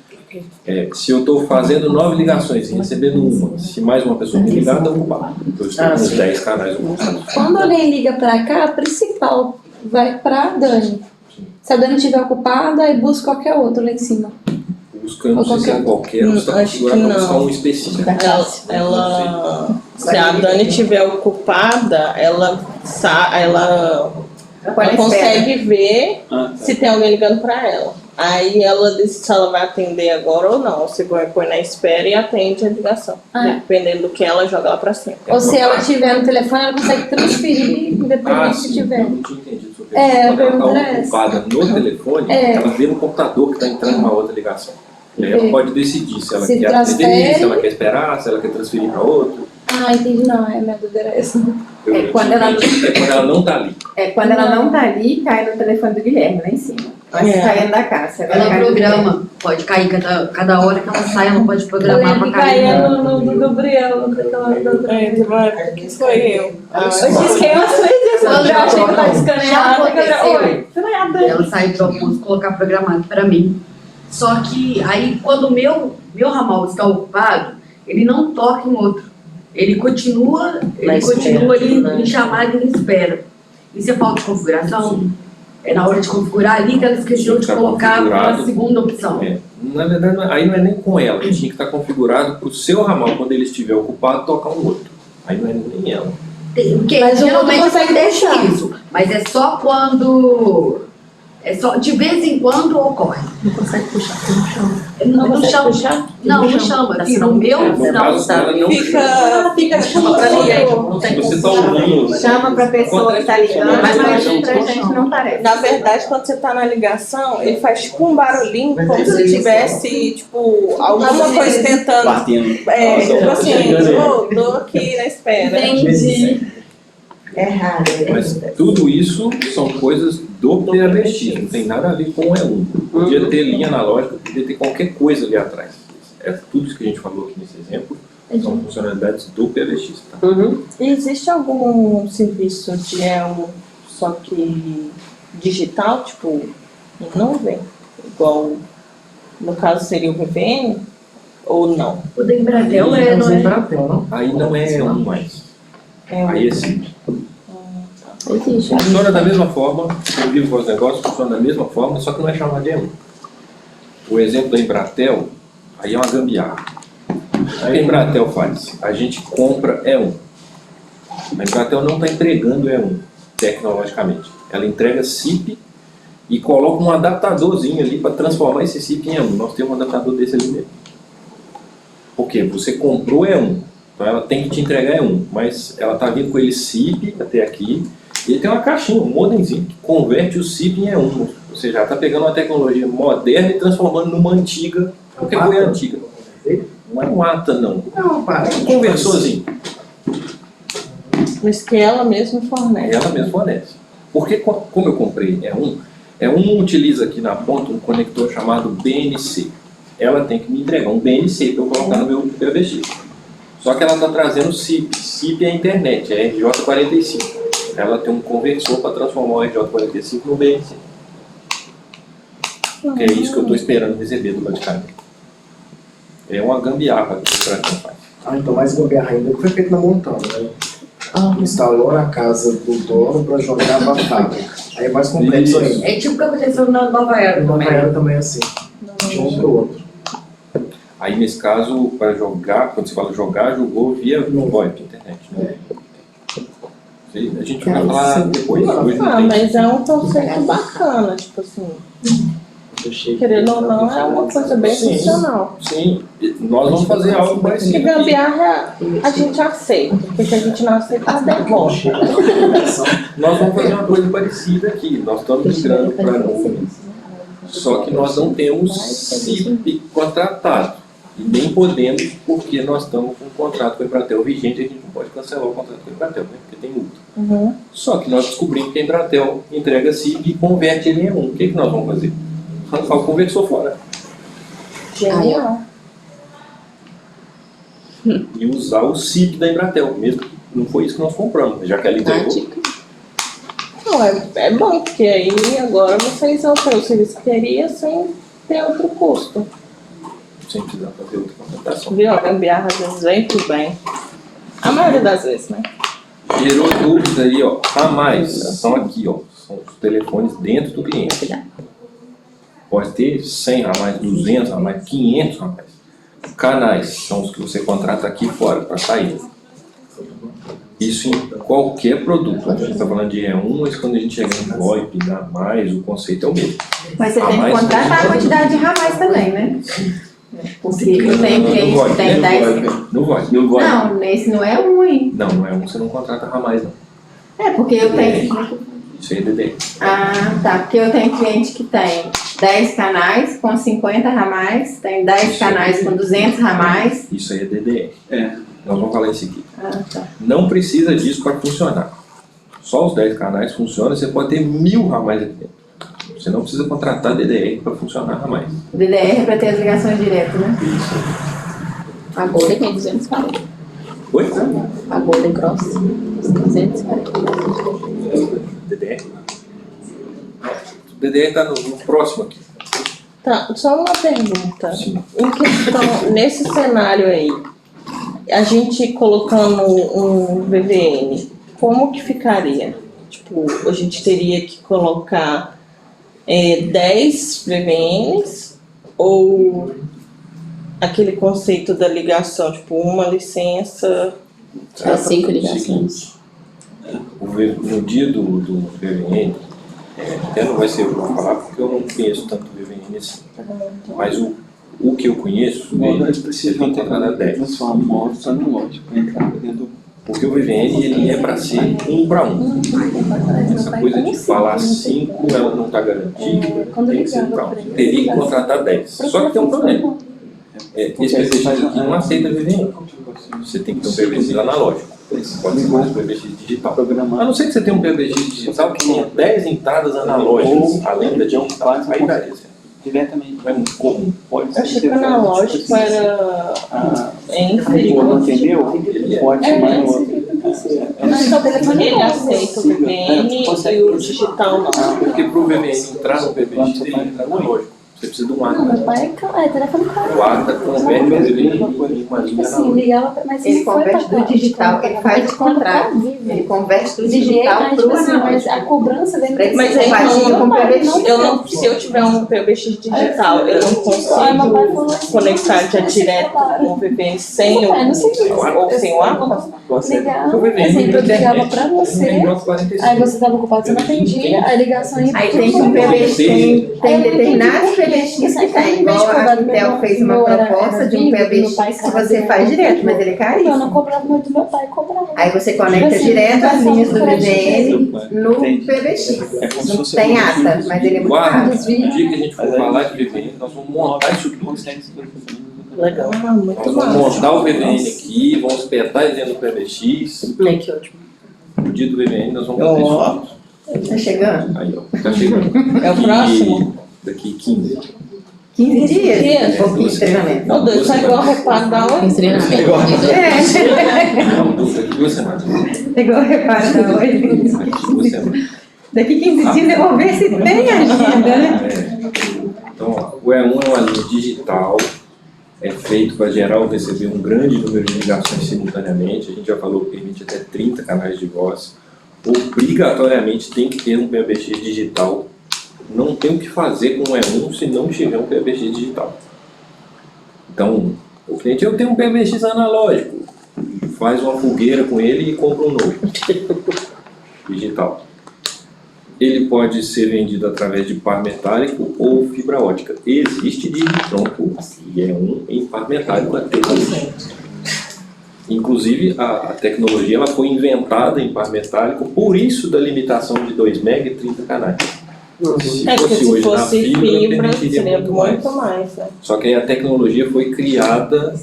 Se eu estou fazendo 9 ligações e recebendo uma, se mais uma pessoa me ligar, está ocupado. Eu estou com os 10 canais ocupados. Quando alguém liga para cá, a principal vai para a Dani. Se a Dani estiver ocupada, aí busca qualquer outro lá em cima. Busca, eu não sei se é qualquer, você está Acho que configurado para buscar não. um específico. Se a Dani estiver ocupada, ela consegue ver se tem alguém ligando para ela. Aí ela decide se ela vai atender agora ou não. Você põe na espera e atende a ligação. Dependendo do que ela joga lá para cima. Ou se ela estiver no telefone, ela consegue transferir, independente se tiver. Eu não tinha entendido sobre isso. Quando ela está ocupada no telefone, ela vê no computador que está entrando uma outra ligação. E aí ela pode decidir se ela Se quer transfere. atender, se ela quer esperar, se ela quer transferir para outro. Entendi, não, minha dúvida era essa. Quando ela não está ali. Quando ela não tá ali, cai no telefone do Guilherme, lá em cima. Mas caindo da casa. Ela programa, pode cair cada hora que ela sai, ela pode programar para cair. Caía no do Gabriel, daquela Que foi eu. Eu disquei umas vezes, eu achei que eu tava escaneando. Oi, Ela sai do almoço colocar programado para mim. Só que aí quando o meu ramal está ocupado, ele não toca em outro. Ele continua ali em chamada e em espera. Isso é falta de configuração? É na hora de configurar ali que ela esqueceu de colocar uma segunda opção. Na verdade, aí não é nem com ela, tinha que estar configurado para o seu ramal, quando ele estiver ocupado, tocar um outro. Aí não é nem ela. Porque Mas o geralmente outro consegue acontece deixar. isso, mas é só quando É só, de vez em quando ocorre. Não consegue puxar, você não chama. Não chama. puxar? Não chama. Aqui no meu, No não. caso dela, não Fica Chama pra ninguém. Não Se tem você está como. ouvindo, Chama pra pessoa que tá ligando, mas pra gente não parece. Na verdade, quando você tá na ligação, ele faz tipo um barulhinho, como se tivesse, tipo, alguma coisa tentando. Batendo. Tipo assim, tô aqui na espera. Entendi. É raro. mas tudo isso são coisas do PABX, não tem nada a ver com o E1. Podia ter linha analógica, podia ter qualquer coisa ali atrás. É tudo isso que a gente falou aqui nesse exemplo, são funcionalidades do PABX. Tá? E existe algum serviço de EL só que digital, tipo, em nuvem? Igual, no caso, seria o VPN? Ou não? O da Embratel não é. Aí não é E1 mais. Aí é simples. Existe. Funciona da mesma forma, o vivo com os negócios funciona da mesma forma, só que não é chamado de E1. O exemplo da Embratel, aí é uma gambiarra. O que a Embratel faz? A gente compra E1. A Embratel não está entregando E1, tecnologicamente. Ela entrega SIP e coloca um adaptadorzinho ali para transformar esse SIP em E1. Nós temos um adaptador desse ali mesmo. Por quê? Você comprou E1, então ela tem que te entregar E1, mas ela está vindo com ele SIP até aqui. E ele tem uma caixinha, um modemzinho, que converte o SIP em E1. Ou seja, ela está pegando uma tecnologia moderna e transformando numa antiga. Qualquer coisa antiga. Não é um ATA, não. É um conversorzinho. Mas que ela mesma fornece. Ela mesma fornece. Porque, como eu comprei E1 utiliza aqui na ponta um conector chamado BNC. Ela tem que me entregar um BNC para eu colocar no meu PABX. Só que ela está trazendo SIP. SIP é a internet, é RJ45. Ela tem um conversor para transformar o RJ45 no BNC. Que é isso que eu estou esperando receber do lado de cá. É uma gambiarra que o Brasil faz. Então mais gambiarra ainda que foi feito na Montana, né? Instalou na casa do dono para jogar para a fábrica. Aí é mais complexo ainda. É tipo o que aconteceu na Nova Era Nova também. Era também é assim. De um para o outro. Aí nesse caso, para jogar, quando você fala jogar, jogou via VoIP, internet. Né? A gente vai falar depois. Hoje não tem. Mas é um conceito bacana, tipo assim. Querendo ou não, é uma coisa bem funcional. Sim, nós vamos fazer algo Porque parecido. gambiarra a gente aceita, porque se a gente não aceita, a devolve. Nós vamos fazer uma coisa parecida aqui. Nós estamos migrando para a nuvem. Só que nós não temos SIP contratado. E nem podemos, porque nós estamos com um contrato com a Embratel vigente, a gente não pode cancelar o contrato com a Embratel, né? Porque tem multa. Só que nós descobrimos que a Embratel entrega SIP e converte ele em E1. O que nós vamos fazer? Vamos falar, conversou fora. Genial. E usar o SIP da Embratel, mesmo que não foi isso que nós compramos, já que ela entregou. Não, é bom, porque aí agora vocês vão ter o serviço que teria sem ter outro custo. Sem precisar fazer outra contratação. Viu? A gambiarra às vezes vem pro bem. A maioria das vezes, né? Gerou dúvida aí, ó. Ramais são aqui, ó. São os telefones dentro do cliente. Pode ter 100 ramais, 200 ramais, 500 ramais. Canais são os que você contrata aqui fora para sair. Isso em qualquer produto. A gente está falando de E1, mas quando a gente chega em VoIP, dá mais, o conceito é o mesmo. Mas você tem que Ramais, contratar a quantidade de ramais também, né? Porque eu tenho cliente que tem 10. No VoIP. Não, nesse não é um aí. Não, não é um, você não contrata ramais, não. É, porque eu tenho. Isso aí é DDR. Ah, tá. Porque eu tenho cliente que tem 10 canais com 50 ramais, tem 10 canais com 200 ramais. Isso aí é DDR. Nós vamos falar isso aqui. Ah, tá. Não precisa disso para funcionar. Só os 10 canais funcionam, você pode ter 1000 ramais aqui dentro. Você não precisa contratar DDR para funcionar ramais. O DDR é para ter as ligações diretas, né? A Golden tem 240. Oi? A Golden Cross, 240. DDR? O DDR está no próximo aqui. Tá, só uma pergunta. Sim. Em questão, nesse cenário aí, a gente colocando um VVN, como que ficaria? Tipo, a gente teria que colocar 10 VVNs ou aquele conceito da ligação, tipo, uma licença... É 5 ligações. No dia do VVN, Até não vai ser eu que vou falar, porque eu não conheço tanto o VVN assim. Mas o que eu conheço, Eles ele precisam tem contrato a 10. transformar móveis analógicos para entrar dentro do. Porque o VVN ele é para ser 1 para 1. Essa coisa de falar 5, ela não está garantida, tem que ser 1 para 1. Teria que contratar 10. Só que tem um problema. Esse PBX aqui não aceita VVN. Você tem que ter um PBX analógico. Pode ser mais um PBX digital. A não ser que você tenha um PBX digital que tenha 10 entradas analógicas, além da digital. Aí daria certo. Diretamente. Não é muito comum. Pode Eu achei que o analógico era Ou não entendeu? Pode chamar no outro. ele aceita o VPN e o digital não. Porque para o VVN entrar no PBX, tem que entrar analógico. Você precisa de um ATA. Meu pai é telefone O ATA converte o VVN em uma linha assim, analógica. ligava pra, mas Ele converte do digital, ele faz o contrário. Ele converte do digital para o mas analógico. a cobrança vem Mas aí Compartilha com o PBX. se eu tiver um PBX digital, eu não consigo conectar já direto com o VPN sem ou sem o APA? ligava, O VVN assim, eu ligava pra tem você, nota 45. aí você estava ocupado, você não atendia, a ligação ia Aí tem que um PBX, tem determinados PBX que tem, igual a Intel fez uma proposta de um PBX que você faz direto, mas ele é eu caríssimo. não cobrava muito, meu pai cobrava. Aí você conecta direto as linhas do VPN no PBX. Não tem ata, mas ele é muito Guarda, caro. no dia que a gente for falar de VVN, nós vamos montar isso tudo. Legal. Nós vamos montar o VVN aqui, vamos espetar ele dentro do PBX. Que ótimo. No dia do VVN nós vamos fazer isso tudo. Tá chegando? Aí, ó, tá chegando. É o próximo? Daqui 15. 15 dias? Dias. Um pouquinho de treinamento. Meu Deus, isso é igual reparo da onde? Não, daqui 2 semanas. Igual reparo da hoje. Daqui 2 semanas. Daqui 15 dias eu vou ver se tem agenda, né? Então, ó, o E1 é uma linha digital, é feito para gerar ou receber um grande número de ligações simultaneamente. A gente já falou que permite até 30 canais de voz. Obrigatoriamente tem que ter um PBX digital. Não tem o que fazer com o E1 se não tiver um PBX digital. Então, o cliente, eu tenho um PBX analógico, faz uma fogueira com ele e compra um novo, digital. Ele pode ser vendido através de par metálico ou fibra ótica. Existe Digitron e E1 em par metálico até hoje. Inclusive, a tecnologia ela foi inventada em par metálico, por isso da limitação de 2 MB e 30 canais. Se É porque fosse se hoje na fosse fibra, fibra, permitiria seria muito muito mais. mais, né? Só que aí a tecnologia foi criada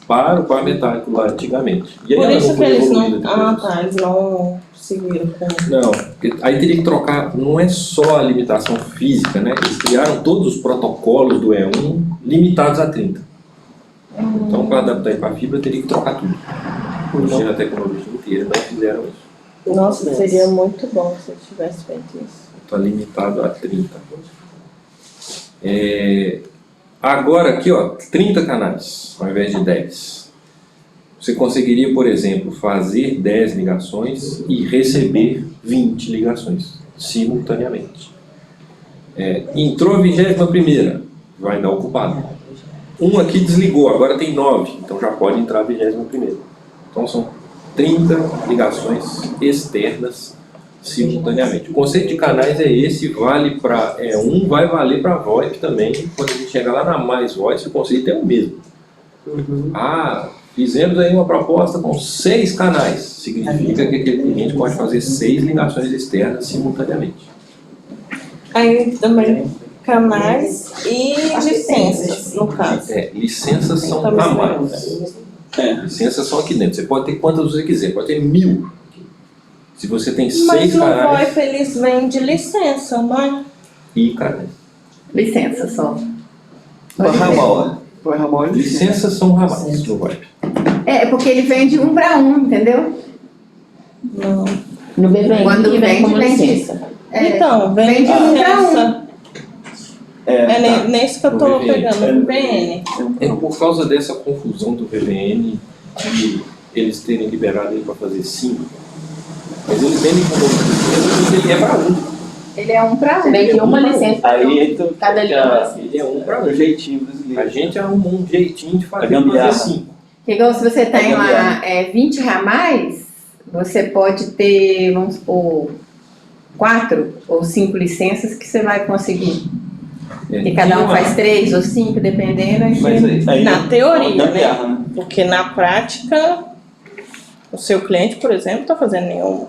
para o par metálico lá antigamente. E aí Por ela isso não que foi eles evoluída não. depois Ah, disso. tá, eles não seguiram com. Não, porque aí teria que trocar, não é só a limitação física, né? Eles criaram todos os protocolos do E1 limitados a 30. Então, para adaptar para a fibra, teria que trocar tudo. Hoje a tecnologia inteira não fizeram isso. Nossa, seria muito bom se eu tivesse feito isso. Está limitado a 30. Agora aqui, ó, 30 canais ao invés de 10. Você conseguiria, por exemplo, fazer 10 ligações e receber 20 ligações simultaneamente. Entrou a 21ª, vai dar ocupado. Um aqui desligou, agora tem 9, então já pode entrar a 21ª. Então são 30 ligações externas simultaneamente. O conceito de canais é esse, vale para E1, vai valer para VoIP também. Quando a gente chegar lá na mais voice, o conceito é o mesmo. Fizemos aí uma proposta com 6 canais. Significa que aquele cliente pode fazer 6 ligações externas simultaneamente. Aí também canais e licenças, no caso. Licenças são Também ramais. Licenças são aqui dentro. Você pode ter quantas você quiser, pode ter 1000. Se você tem 6 Mas no canais VoIP eles vendem licença, não é? e canais. Licença só. Licenças são ramais no VoIP. É porque ele vende 1 para 1, entendeu? Não. No BVN Quando que vem como vende, licença. Então, vende vende 1 para 1. licença. Nesse que eu No tô VVN. pegando, no VN. Por causa dessa confusão do VVN, de eles terem liberado ele para fazer 5, mas eles vendem com outro licença, ele é para 1. Ele é 1 para 1. Você vende uma licença. Aí então Cada linha. Ele é 1 para o 1. jeitinho brasileiro. A gente arrumou um jeitinho de fazer gambiarra. 5. Igual se você tem lá 20 ramais, você pode ter, vamos supor, 4 ou 5 licenças que você vai conseguir. É, E cada um faz 3 ou 5, dependendo. Mas aí Na teoria, gambiarra, né? Porque na prática, o seu cliente, por exemplo, não está fazendo nenhuma.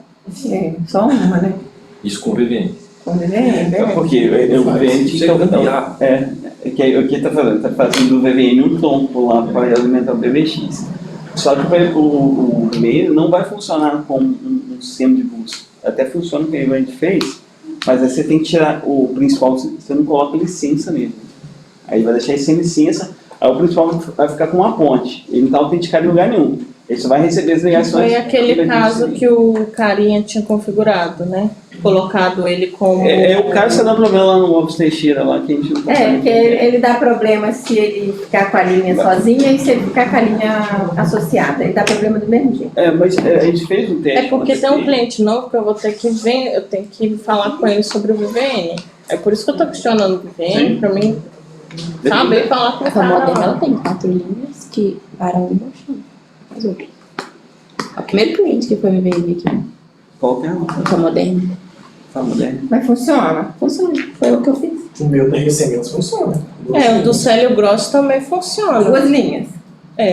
É, só uma, né? Isso com VVN. Com VVN, É porque o VVN Isso é gambiarra. que ele está fazendo do VVN um tronco lá para alimentar o PBX. Só que o e-mail não vai funcionar como um sistema de busca. Até funciona o que a gente fez, mas aí você tem que tirar o principal, você não coloca licença nele. Aí vai deixar ele sem licença, aí o principal vai ficar com uma ponte. Ele não está autenticado em lugar nenhum. Ele só vai receber as ligações. Foi aquele caso que o carinha tinha configurado, né? Colocado ele como... O cara está dando problema lá no Office Teixeira, lá que a gente não tá porque ele dá problema se ele ficar com a linha sozinha e se ele ficar com a linha associada. Ele dá problema do mesmo jeito. Mas a gente fez um teste. É porque tem um cliente novo que eu vou ter que ver, eu tenho que falar com ele sobre o VVN. É por isso que eu tô questionando o VVN, pra mim saber falar com o A Moderna, cara. ela tem 4 linhas que param e não chão. As outras. O primeiro cliente que foi VVN aqui. Qual que é A Moderna. a Moderna? Mas funciona? Funciona. Foi o que eu fiz. O meu da RC- funciona. O do Célio Grosso também funciona. 2 linhas.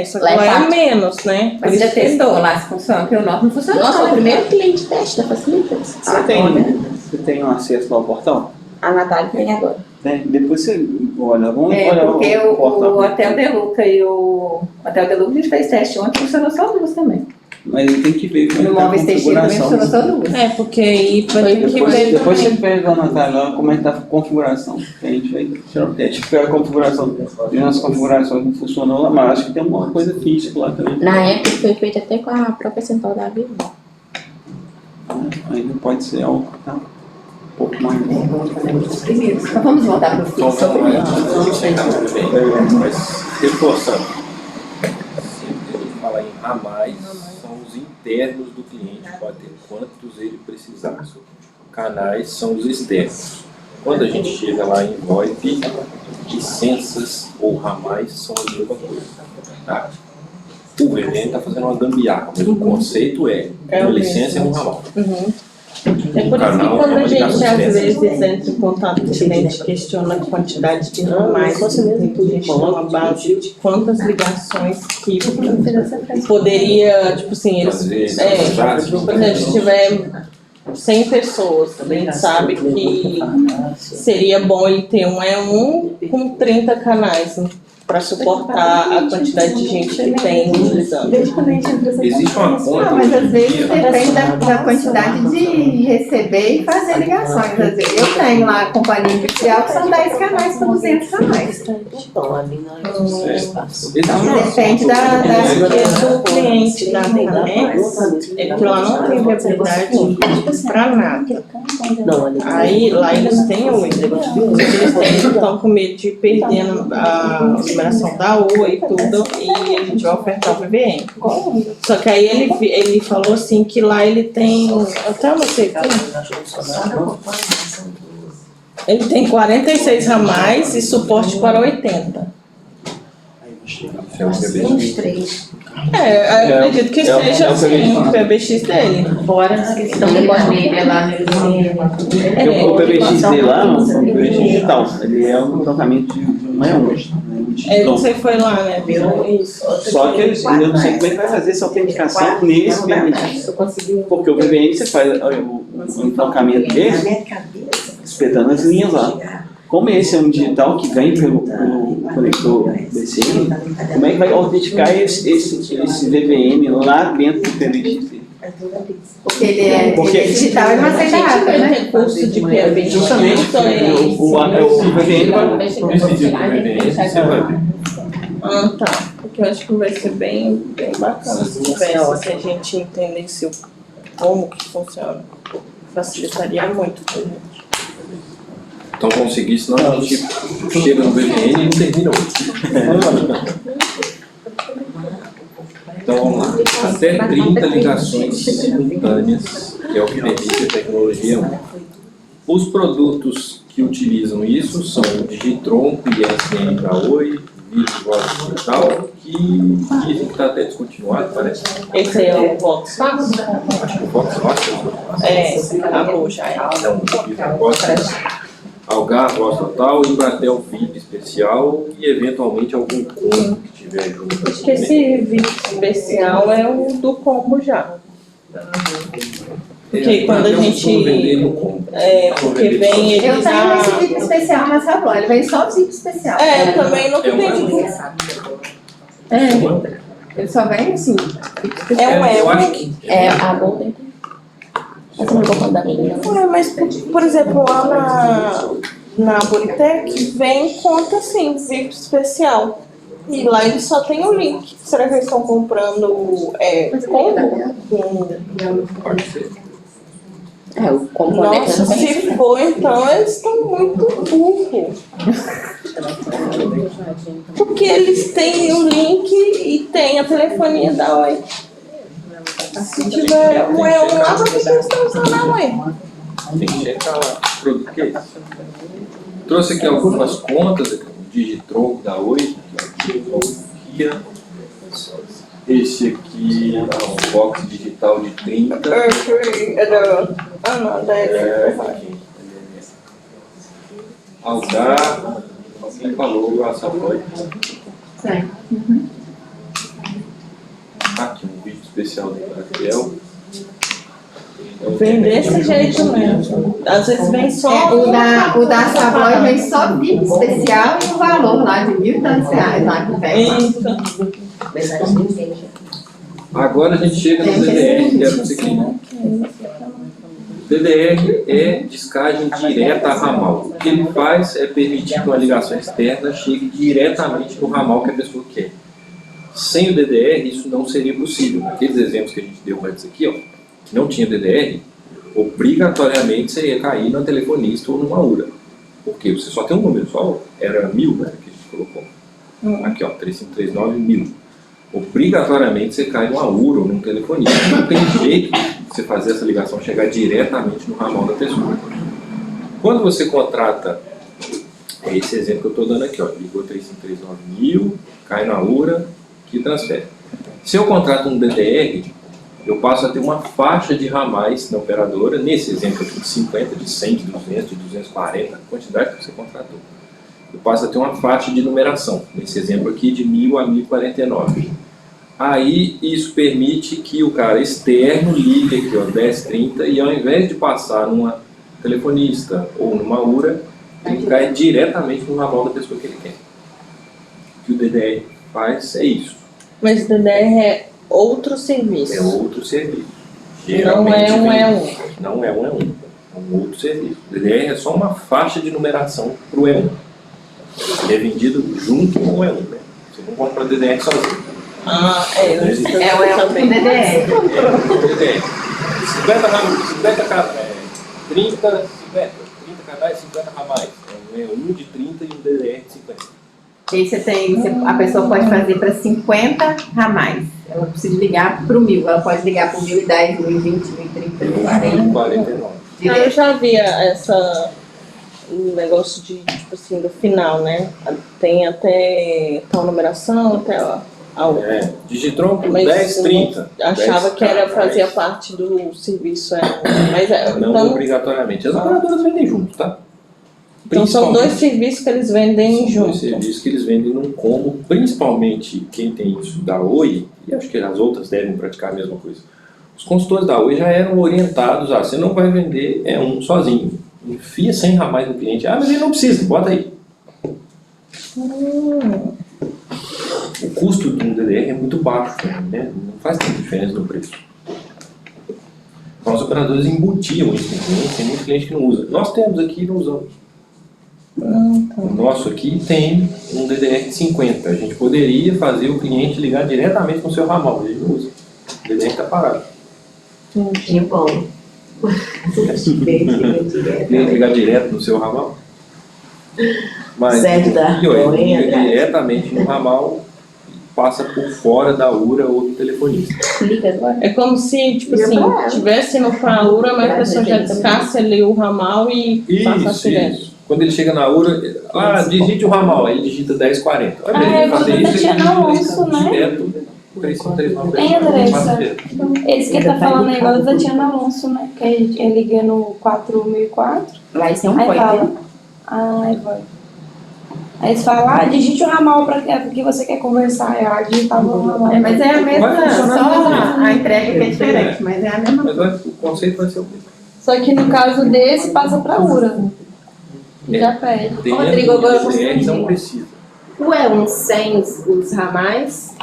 Só que Lá é lá é quatro. menos, né? Mas você já testou lá se funciona? Porque o nosso não funciona. Nossa, não. o primeiro cliente teste da Facilitas. Você tem um acesso ao portal? A Natália tem agora. Depois você olha, vamos olhar Porque o portal. o Hotel Deluca e o Hotel Deluca a gente fez teste ontem, funcionou só 2 também. Mas ele tem que ver como No é que tá a Móveis Teixeira também configuração. funcionou só 2. Porque aí vai ter que ver Depois você também. pega a Natália lá, como é que tá a configuração. A gente vai tirar o teste. Pega a configuração. E nas configurações não funcionou lá, mas acho que tem uma coisa física lá também. Na época foi feito até com a própria central da Vivo. Ainda pode ser algo que tá um pouco mais. Então vamos voltar para o Então fixo. vamos lá, mas reforçando. Sempre que a gente fala em ramais, são os internos do cliente, pode ter quantos ele precisar. Canais são os externos. Quando a gente chega lá em VoIP, licenças ou ramais são a mesma coisa. Tá? O VVN está fazendo uma gambiarra, mas o conceito uma licença é um ramal. É por isso que quando a gente às vezes entra em contato com o cliente, questiona a quantidade de ramais, a gente tem uma base de quantas ligações que poderia, tipo assim, eles, por exemplo, se tiver 100 pessoas, a gente sabe que seria bom ele ter um E1 com 30 canais, para suportar a quantidade de gente que tem utilizando. Existe uma conta. Mas às vezes depende da quantidade de receber e fazer ligações. Às vezes eu tenho lá a companhia industrial que são 10 canais para 200 canais. Então depende do cliente da Renex, é que lá não tem viabilidade para nada. Aí lá eles têm o eles estão com medo de perder a liberação da Oi e tudo, e a gente vai ofertar o VVN. Só que aí ele falou assim que lá ele tem, até não sei aqui, ele tem 46 ramais e suporte para 80. Eu acredito que seja assim, o PBX dele. Fora a questão da planilha lá no O PBX dele lá, o PBX digital, ele é um tratamento de um Você foi lá, né? Viu isso. Só que eu não sei como é que vai fazer essa autenticação nesse PBX. Porque o VVN você faz o entrocamento dele, espetando as linhas lá. Como esse é um digital que vem pelo conector BCM, como é que vai autenticar esse VVM lá dentro do PBX? Porque ele é digital e não aceita rápido, né? Recurso de PBX. Justamente, o VVM vai decidir o VVM. Tá. Porque eu acho que vai ser bem bacana essa conversa, se a gente entendesse como que funciona. Facilitaria muito pra gente. Então vamos seguir, senão a gente chega no VPN e não termina hoje. Então vamos lá. Até 30 ligações simultâneas, que é o que permite a tecnologia. Os produtos que utilizam isso são o Digitron, ISN da Oi, vídeo de voz digital que dizem que está até descontinuado, parece. Esse aí é o Vox Fácil? Acho que o Vox Acabou já. Não, o Vox Algar, Voz Total, Embratel VIP especial e eventualmente algum combo que tiver junto. Acho que esse vídeo especial é o do combo já. Porque quando a gente. Porque vem ele Eu já. tenho esse VIP especial na Sablon, ele vem só o VIP especial. Eu também não entendi. Ele só vem assim. Eu acho que A Golden. Essa não vou mandar pra ele, não. Mas, por exemplo, lá na Boritec vem conta assim, VIP especial. E lá eles só tem o link. Será que eles estão comprando combo? pode ser. O componente. Nossa, se for, então eles estão muito burros. Porque eles têm o link e tem a telefonia da Oi. Se tiver um E1 lá, por que eles estão usando a Oi? Tem que checar lá. Produto que é isso? Trouxe aqui algumas contas, aqui, o Digitron da Oi, esse aqui é um box digital de 30. Algar, quem falou, a Savoy. Aqui um vídeo especial do Raquel. Vem desse jeito mesmo. Às vezes vem só. O da Savoy vem só VIP especial e o valor lá de R$ 1.000 lá que vem. Agora a gente chega no DDR, que era o seguinte. DDR é descagem direta a ramal. O que ele faz é permitir que uma ligação externa chegue diretamente no ramal que a pessoa quer. Sem o DDR, isso não seria possível. Aqueles exemplos que a gente deu antes aqui, ó, que não tinha DDR, obrigatoriamente você ia cair na telefonista ou numa URA. Porque você só tem um número, só era 1000, né, que a gente colocou. Aqui, ó, 3539.000. Obrigatoriamente você cai numa URA ou num telefonista. Não tem jeito de você fazer essa ligação chegar diretamente no ramal da pessoa. Quando você contrata, é esse exemplo que eu estou dando aqui, ó, ligou 3539.000, cai na URA, que transfere. Se eu contrato um DDR, eu passo a ter uma faixa de ramais na operadora, nesse exemplo aqui de 50, de 100, de 200, de 240, a quantidade que você contratou. Eu passo a ter uma faixa de numeração, nesse exemplo aqui de 1000 a 1049. Aí isso permite que o cara externo ligue aqui, ó, 1030, e ao invés de passar numa telefonista ou numa URA, ele cai diretamente no ramal da pessoa que ele quer. O que o DDR faz é isso. Mas o DDR é outro serviço. É outro serviço. Não é um E1. Não é um E1. É um outro serviço. O DDR é só uma faixa de numeração para o E1. Ele é vendido junto com o E1, né? Você não compra DDR sozinho. É o também. DDR. DDR. 50 canais, 50 ramais. É um E1 de 30 e um DDR de 50. Aí a pessoa pode fazer para 50 ramais. Ela não precisa ligar para o 1000. Ela pode ligar para o 1010, 1020, 1030, 1049. Eu já via o negócio de, tipo assim, do final, né? Tem até tal numeração, até a outra. Digitron por Mas 1030. Achava que fazia parte do serviço. Mas, não então, obrigatoriamente. As operadoras vendem junto, tá? Então são dois serviços que eles vendem juntos. Dois serviços que eles vendem num combo, principalmente quem tem isso da Oi, e acho que as outras devem praticar a mesma coisa. Os consultores da Oi já eram orientados a, você não vai vender um sozinho. Enfia 100 ramais no cliente. Ah, mas ele não precisa, bota aí. O custo do DDR é muito baixo, né? Não faz tanta diferença no preço. Então os operadores embutiam isso no cliente, tem muito cliente que não usa. Nós temos aqui e não usamos. O nosso aqui tem um DDR de 50. A gente poderia fazer o cliente ligar diretamente no seu ramal, ele não usa. O DDR está parado. Que bom. O cliente ligar direto no seu ramal. Mas Certo, da liga diretamente no ramal, passa por fora da URA ou do telefonista. É como se, tipo assim, tivesse no pra URA, mas a pessoa já descasse ali o ramal e passasse direto. Quando ele chega na URA, digite o ramal, aí ele digita 1040. É igual da Tatiana Alonso, né? Direto, 3539. Hein, Andressa? Esse que ele tá falando é igual da Tatiana Alonso, né? Que ele liga no 4004. Lá isso é um Aí point, fala. né? Aí vai. Aí você fala, digite o ramal porque você quer conversar. Aí digitava o ramal. Mas é a mesma, Vai funcionar só mesmo. a entrega que é diferente, mas é a mesma Mas o conceito vai ser o mesmo. Só que no caso desse, passa pra URA. Já pede. Rodrigo, agora eu DDR não precisa. O E1 sem os ramais,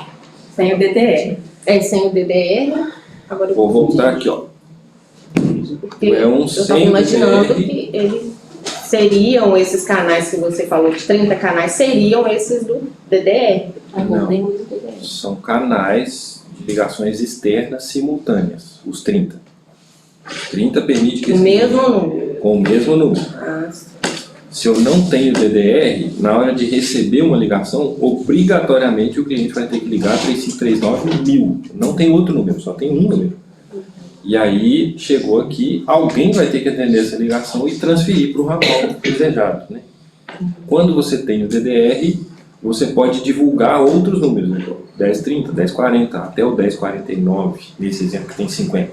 sem o DDR. sem o DDR. Agora Vou voltar aqui, ó. Porque O E1 eu estava sem imaginando DDR. que eles seriam esses canais que você falou, de 30 canais, seriam esses do DDR. Não. São canais de ligações externas simultâneas, os 30. Os 30 permite que O mesmo número. com o mesmo número. Se eu não tenho DDR, na hora de receber uma ligação, obrigatoriamente o cliente vai ter que ligar 3539.000. Não tem outro número, só tem um número. E aí, chegou aqui, alguém vai ter que atender essa ligação e transferir para o ramal desejado, né? Quando você tem o DDR, você pode divulgar outros números, né? 1030, 1040, até o 1049, nesse exemplo que tem 50.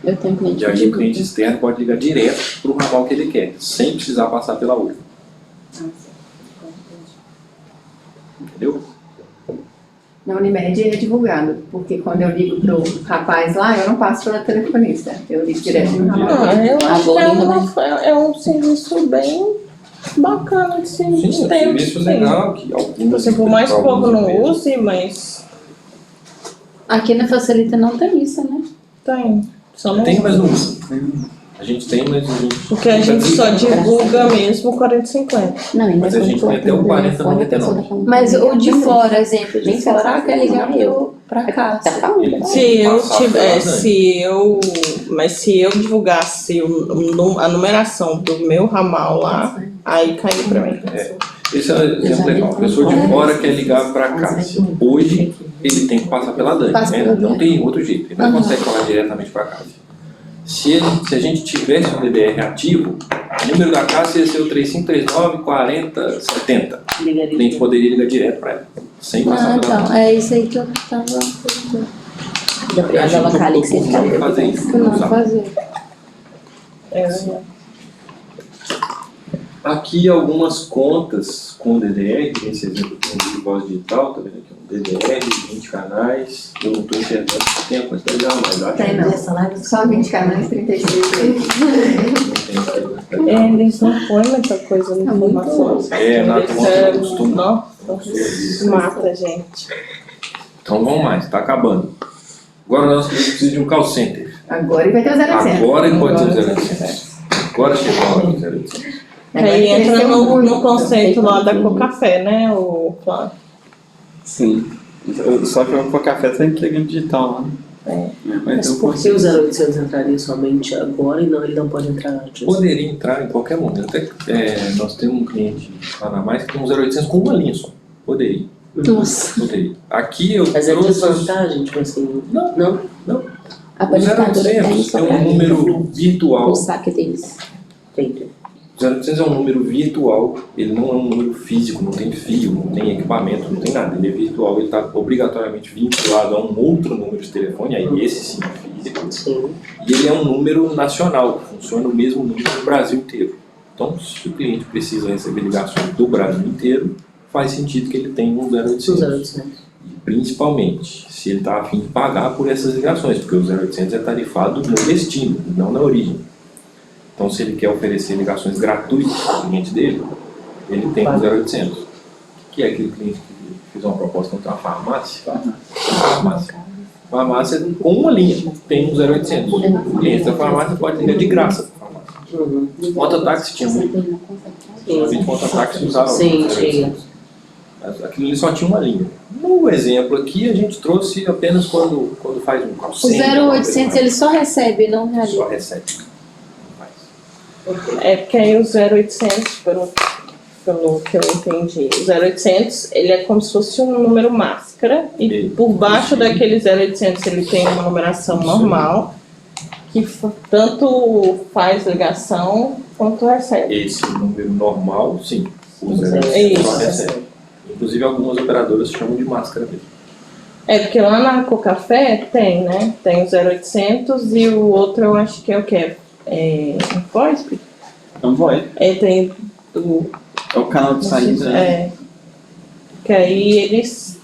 Eu tenho cliente E aí o cliente externo pode ligar direto para o ramal que ele quer, sem precisar passar pela URA. Entendeu? Na Unimed é divulgado, porque quando eu ligo pro rapaz lá, eu não passo pela telefonista, eu ligo direto no ramal. Eu acho que é um serviço bem bacana de Sim, é um serviço legal. Que algumas por mais que o povo não mesmo. use, mas Aqui na Facilita não tem isso, né? tem. Só não Tem, mas não usa. A gente tem, mas a gente... Porque a gente só divulga mesmo o 4050. Não, ainda Mas a gente tem até o 4099. Mas o de fora, exemplo, de fora, quer ligar pra cá. Se eu divulgasse a numeração do meu ramal lá, aí caiu pra mim. Esse é um exemplo legal. A pessoa de fora quer ligar para cá. Hoje, ele tem que passar pela DAN, né? Não tem outro jeito. Ele não consegue falar diretamente para casa. Se a gente tivesse o DDR ativo, o número da casa ia ser o 3539-4070. O cliente poderia ligar direto para ela, sem passar pela DAN. Então, é isso aí que eu tava... Já precisava local que você Não fazer isso. Não fazer. Aqui algumas contas com DDR, esse exemplo de voz digital, tá vendo aqui? Um DDR, 20 canais, eu não estou enxergando se tem a quantidade de mais, acho Tem não, só 20 canais, 36 Eles não põem muita coisa na informação. na costume. Nossa, mata a gente. Então vamos mais, está acabando. Agora nós precisamos de um call center. Agora ele vai ter o 0800. Agora ele pode ter o 0800. Agora chegou a hora do 0800. Aí entra no conceito lá da Cocafé, né, o Flávio? Sim. Só que o café está entregando digital lá. Mas por que o 0800 entraria somente agora e ele não pode entrar antes? Poderia entrar em qualquer momento. Até nós temos um cliente lá na Mais que tem um 0800 com uma linha só. Poderia. Nossa. Poderia. Aqui eu Mas é trouxe... desvantagem, tipo assim? Não. A O panificadora tem 0800 só é um pra número virtual. o saque deles. Entendi. O 0800 é um número virtual, ele não é um número físico, não tem fio, não tem equipamento, não tem nada. Ele é virtual, ele está obrigatoriamente vinculado a um outro número de telefone, aí esse sim é físico. Sim. E ele é um número nacional, funciona o mesmo número no Brasil inteiro. Então, se o cliente precisa receber ligações do Brasil inteiro, faz sentido que ele tenha um 0800. E principalmente, se ele está a fim de pagar por essas ligações, porque o 0800 é tarifado no destino, não na origem. Então, se ele quer oferecer ligações gratuitas ao cliente dele, ele tem o 0800. Que é aquele cliente que fez uma proposta contra uma farmácia? Farmácia com uma linha, tem um 0800. O cliente da farmácia pode ligar de graça para a farmácia. Mototáxi tinha muito. Somente mototáxi usava o 0800. Aquilo ali só tinha uma linha. No exemplo aqui, a gente trouxe apenas quando faz um call O center, 0800 ele só recebe, não realiza. só recebe. É porque aí o 0800, pelo que eu entendi, o 0800 ele é como se fosse um número máscara e por baixo daquele 0800 ele tem uma numeração normal que tanto faz ligação quanto recebe. Esse número normal, sim. O 0800 só recebe. Inclusive, algumas operadoras chamam de máscara mesmo. É, porque lá na Cocafé tem, né? Tem o 0800 e o outro eu acho que é o quê? VoIP? Não vai. Tem o... É o canal de saída. Que aí eles...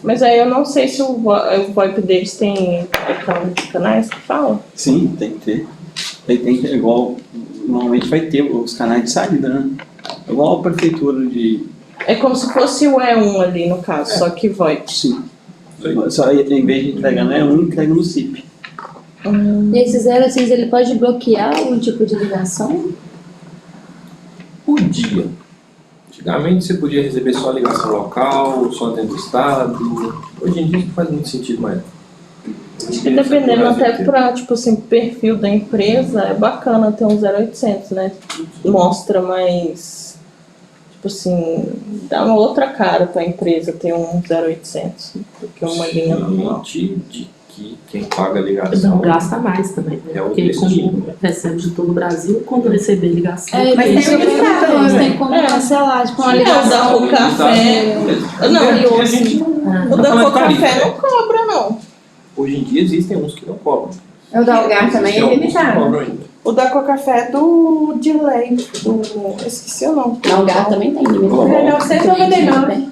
Mas aí eu não sei se o VoIP deles tem canais que falam. Sim, tem que ter. Tem que ter igual... Normalmente vai ter os canais de saída, né? Igual a prefeitura de... É como se fosse o E1 ali, no caso, só que VoIP. Sim. Só em vez de entregar no E1, entrega no CIP. E esse 06, ele pode bloquear algum tipo de ligação? Podia. Antigamente você podia receber só ligação local, só dentro do estado. Hoje em dia não faz muito sentido mais. Dependendo até para, tipo assim, perfil da empresa, é bacana ter um 0800, né? Mostra mais, tipo assim, dá uma outra cara para a empresa ter um 0800 do que uma linha normal. De que quem paga a ligação Não gasta mais também, né? é o Porque como recebe de todo o Brasil, quando receber ligação... Mas tem limitações, tem como cancelar, tipo uma ligação. O café... Não, o da Cocafé não cobra, não. Hoje em dia existem uns que não cobram. O da Algar também é limitado. O da Cocafé é do delay, esqueci o nome. Da Algar também tem limite. É 999.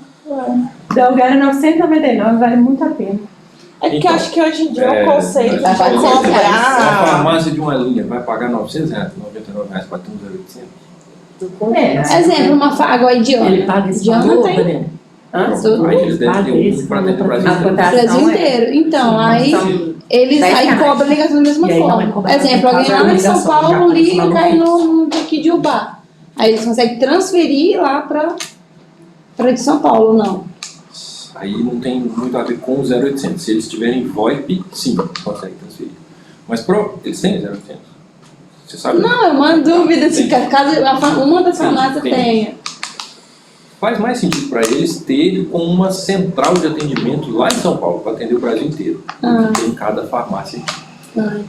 Da Algar é 999, vale muito a pena. É que Então, acho que hoje em dia o conceito de A cobrar... farmácia de uma linha vai pagar R$900, R$99 para ter um 0800? Exemplo, uma água aí de Ele paga esse Diana valor, tem. Breno? Aí eles devem ter um para dentro do Brasil inteiro. Brasil inteiro. Então, aí eles aí cobram a ligação da mesma E aí não vai forma. cobrar, Exemplo, alguém cobra lá a em São ligação, Paulo já liga e começa cai no aqui de Ubá. Aí eles conseguem transferir lá para de São Paulo, não. Aí não tem muito a ver com o 0800. Se eles tiverem VoIP, sim, consegue transferir. Mas eles têm 0800? Você sabe? Não, é uma dúvida se Tem. caso uma das farmácias Tem. tenha. Faz mais sentido para eles ter uma central de atendimento lá em São Paulo, para atender o Brasil inteiro, do que ter em cada farmácia.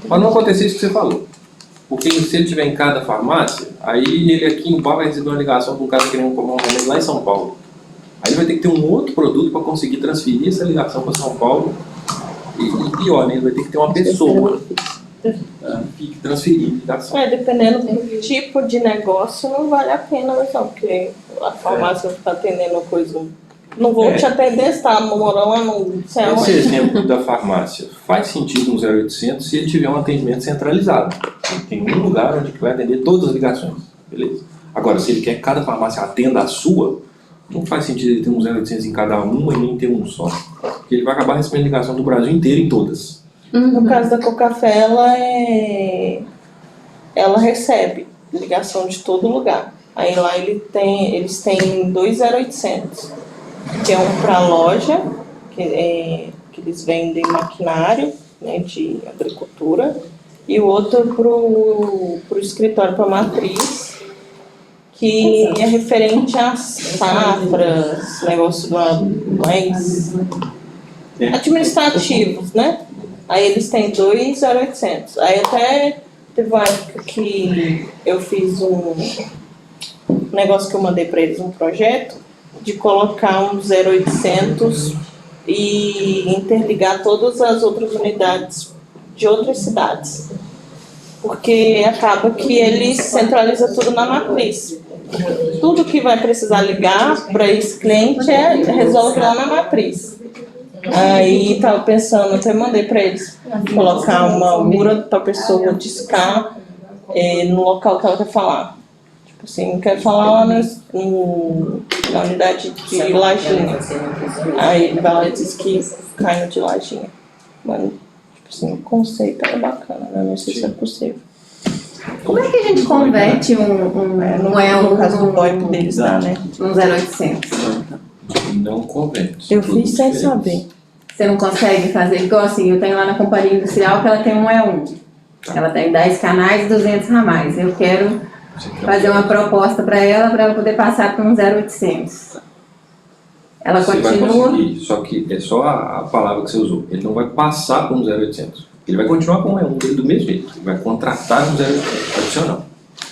Para não acontecer isso que você falou. Porque se ele tiver em cada farmácia, aí ele aqui em Ubá vai receber uma ligação de um cara querendo comprar um remédio lá em São Paulo. Aí ele vai ter que ter um outro produto para conseguir transferir essa ligação para São Paulo. E pior, né? Ele vai ter que ter uma pessoa que transferir a ligação. Dependendo do tipo de negócio, não vale a pena, mas não, porque a farmácia vai ficar atendendo coisa. Não vou te atender, você está morando lá no céu. Esse exemplo da farmácia faz sentido no 0800 se ele tiver um atendimento centralizado. Tem um lugar onde vai atender todas as ligações. Beleza. Agora, se ele quer que cada farmácia atenda a sua, não faz sentido ele ter um 0800 em cada uma e nem ter um só. Porque ele vai acabar recebendo ligação do Brasil inteiro em todas. No caso da Cocafé, ela recebe ligação de todo lugar. Aí lá eles têm 2 0800, que é um para loja, que eles vendem maquinário, né, de agricultura, e o outro para o escritório, para a matriz, que é referente às safras, negócio mais administrativos, né? Aí eles têm 2 0800. Aí até teve uma época que eu fiz um negócio que eu mandei para eles, um projeto, de colocar um 0800 e interligar todas as outras unidades de outras cidades. Porque acaba que eles centralizam tudo na matriz. Tudo que vai precisar ligar para esse cliente resolve lá na matriz. Aí tava pensando, até mandei para eles colocar uma URA para a pessoa discar no local que ela quer falar. Tipo assim, quer falar lá na unidade de Lajinha. Aí ele vai lá e diz que cai no de Lajinha. Mano, tipo assim, o conceito é bacana, né? Não sei se é possível. Como é que a gente converte no caso do VoIP deles lá, né? Um 0800? Não convence. Eu fiz sem saber. Você não consegue fazer igual assim, eu tenho lá na companhia industrial que ela tem um E1. Ela tem 10 canais e 200 ramais. Eu quero fazer uma proposta para ela poder passar para um 0800. Ela Você continua... vai conseguir, só que é só a palavra que você usou. Ele não vai passar para um 0800. Ele vai continuar com o E1 dele do mesmo jeito. Ele vai contratar um 0800 adicional.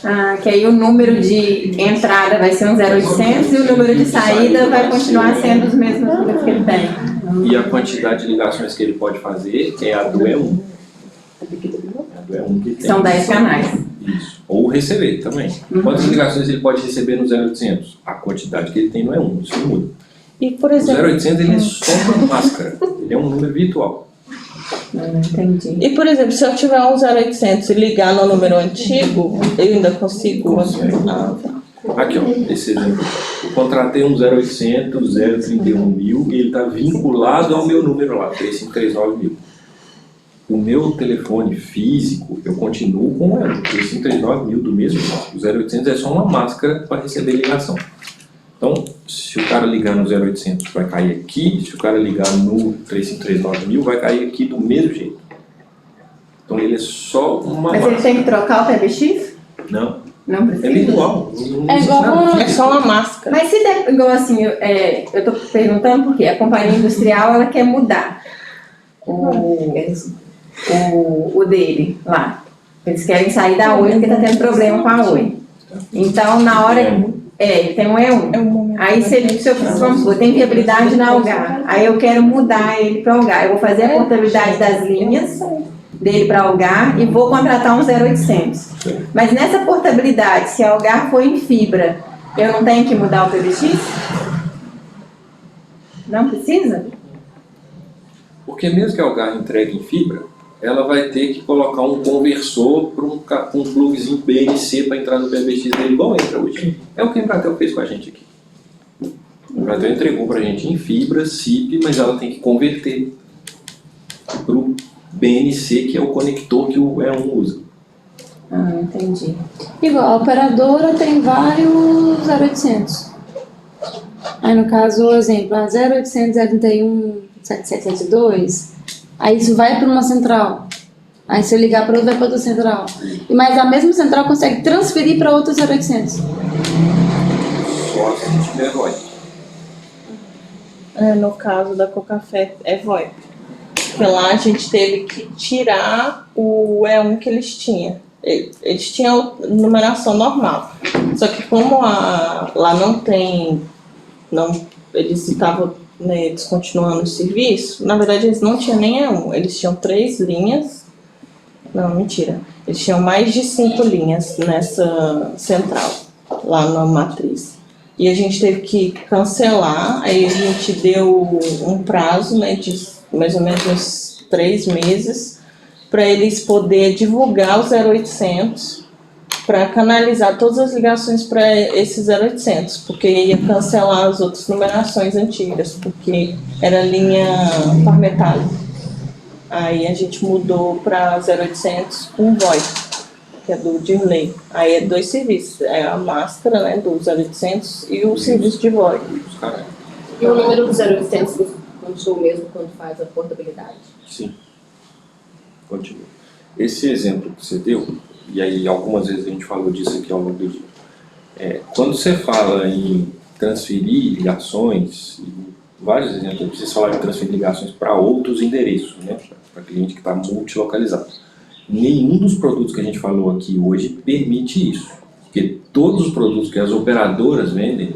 Ah, que aí o número de entrada vai ser um 0800 e o número de saída vai continuar sendo os mesmos números que ele tem. E a quantidade de ligações que ele pode fazer é a do E1. É a do E1 que tem. São 10 canais. Isso. Ou receber também. Quantas ligações ele pode receber no 0800? A quantidade que ele tem no E1, isso não muda. E, por O exemplo, 0800 ele é só uma máscara, ele é um número virtual. Entendi. e, por exemplo, se eu tiver um 0800 e ligar no número antigo, eu ainda consigo. Consegue. Ah, tá. Aqui, ó, esse exemplo. Eu contratei um 0800, 031 mil e ele está vinculado ao meu número lá, 3539 mil. O meu telefone físico, eu continuo com o 3539 mil do mesmo jeito. O 0800 é só uma máscara para receber ligação. Então, se o cara ligar no 0800 vai cair aqui, se o cara ligar no 3539 mil vai cair aqui do mesmo jeito. Então ele é só uma Mas máscara. ele tem que trocar o PBX? Não, Não precisa? é virtual. É igual É só uma máscara. Mas se der, igual assim, eu tô perguntando porque a companhia industrial, ela quer mudar o dele lá. Eles querem sair da Oi porque tá tendo problema com a Oi. Então, na hora... ele tem um E1. Aí, se eu vamos supor, tem viabilidade na Algar. Aí eu quero mudar ele para Algar. Eu vou fazer a portabilidade das linhas dele para Algar e vou contratar um 0800. Mas nessa portabilidade, se a Algar for em fibra, eu não tenho que mudar o PBX? Não precisa? Porque mesmo que a Algar entregue em fibra, ela vai ter que colocar um conversor para um plugzinho BNC para entrar no PBX dele, igual entra hoje. É o que a Embratel fez com a gente aqui. A Embratel entregou para a gente em fibra, SIP, mas ela tem que converter para o BNC, que é o conector que o E1 usa. Ah, entendi. igual, a operadora tem vários 0800. Aí no caso, o exemplo, a 0800, 031, 7772, aí isso vai para uma central. Aí se eu ligar para outra, vai para outra central. Mas a mesma central consegue transferir para outros 0800. Só se a gente tiver VoIP. No caso da Cocafé, é VoIP. Porque lá a gente teve que tirar o E1 que eles tinham. Eles tinham numeração normal. Só que como lá não tem... eles estavam descontinuando o serviço, na verdade eles não tinham nem E1. Eles tinham 3 linhas. Não, mentira. Eles tinham mais de 5 linhas nessa central, lá na matriz. E a gente teve que cancelar, aí a gente deu um prazo, de mais ou menos uns 3 meses, para eles poderem divulgar o 0800, para canalizar todas as ligações para esse 0800, porque ia cancelar as outras numerações antigas, porque era linha par metálica. Aí a gente mudou para 0800 com VoIP, que é do Dirley. Aí é 2 serviços, é a máscara, do 0800 e o serviço de VoIP. E o número do 0800 continua o mesmo quando faz a portabilidade? Sim. Continua. Esse exemplo que você deu, e aí algumas vezes a gente falou disso aqui ao longo do dia, quando você fala em transferir ligações, vários exemplos, vocês falaram em transferir ligações para outros endereços, para cliente que está multilocalizado. Nenhum dos produtos que a gente falou aqui hoje permite isso, porque todos os produtos que as operadoras vendem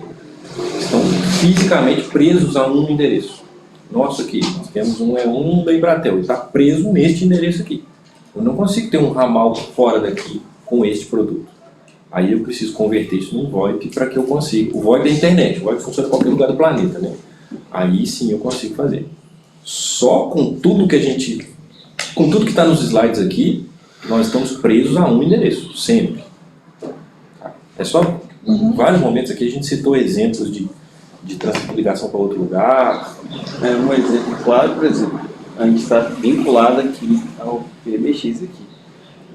estão fisicamente presos a um endereço. Nossa, aqui, nós temos um da Embratel, ele está preso neste endereço aqui. Eu não consigo ter um ramal fora daqui com este produto. Aí eu preciso converter isso num VoIP para que eu consiga. O VoIP é a internet, o VoIP funciona em qualquer lugar do planeta, Aí sim eu consigo fazer. Só com tudo que está nos slides aqui, nós estamos presos a um endereço, sempre. É só, em vários momentos aqui a gente citou exemplos de transferir ligação para outro lugar. Um exemplo claro, por exemplo, a gente está vinculado aqui ao PBX aqui.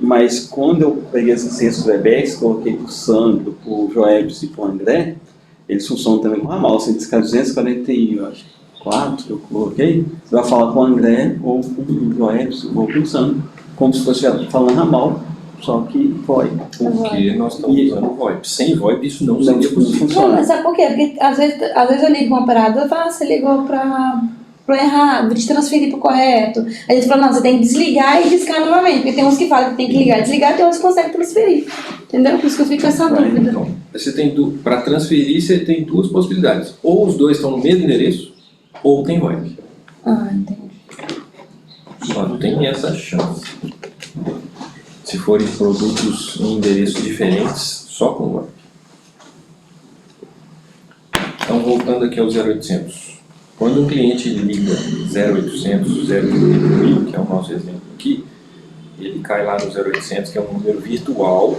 Mas quando eu peguei esses cestos Webex, coloquei para o Sandro, para o Joebs e para o André, eles funcionam também com ramal. Se discar 244 que eu coloquei, você vai falar com o André, ou com o Joebs, ou com o Sandro, como se fosse falando ramal, só que VoIP. Porque nós estamos usando VoIP. Sem VoIP isso não seria possível. Não, mas sabe por quê? Porque às vezes eu ligo uma operadora e falo, você ligou para pro errado, vou te transferir pro correto. Aí eles falam, não, você tem que desligar e discar novamente, porque tem uns que falam que tem que ligar e desligar, tem outros que conseguem transferir. Entendeu? Por isso que eu fico com essa dúvida. Então, você tem para transferir, você tem duas possibilidades. Ou os dois estão no mesmo endereço, ou tem VoIP. Entendi. Só tem essa chance. Se forem produtos em endereços diferentes, só com VoIP. Então, voltando aqui ao 0800. Quando um cliente liga 0800, 01000, que é o nosso exemplo aqui, ele cai lá no 0800, que é um número virtual,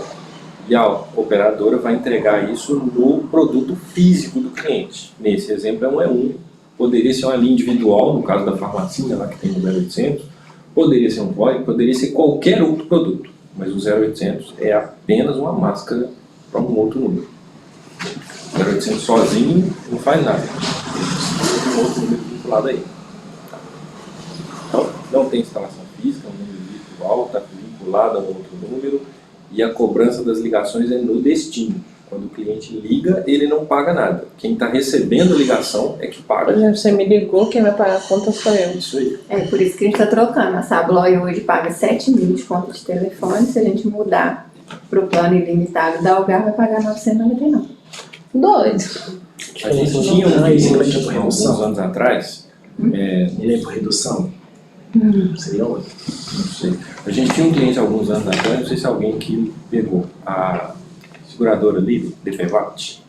e a operadora vai entregar isso no produto físico do cliente. Nesse exemplo é um E1, poderia ser uma linha individual, no caso da farmacinha lá que tem no 0800, poderia ser um VoIP, poderia ser qualquer outro produto, mas o 0800 é apenas uma máscara para um outro número. O 0800 sozinho não faz nada, tem um outro número vinculado aí. Então, não tem instalação física, é um número virtual, está vinculado a um outro número, e a cobrança das ligações é no destino. Quando o cliente liga, ele não paga nada. Quem está recebendo a ligação é que paga. Por exemplo, você me ligou, quem vai pagar a conta sou eu. Isso aí. É por isso que a gente está trocando. A Sabloy hoje paga 7 mil de conta de telefone. Se a gente mudar para o plano ilimitado da Algar, vai pagar 999. Doido. A gente tinha um cliente alguns anos atrás. Ele é por redução? Seria onde? Não sei. A gente tinha um cliente alguns anos atrás, não sei se alguém que pegou a seguradora ali, DPVAT.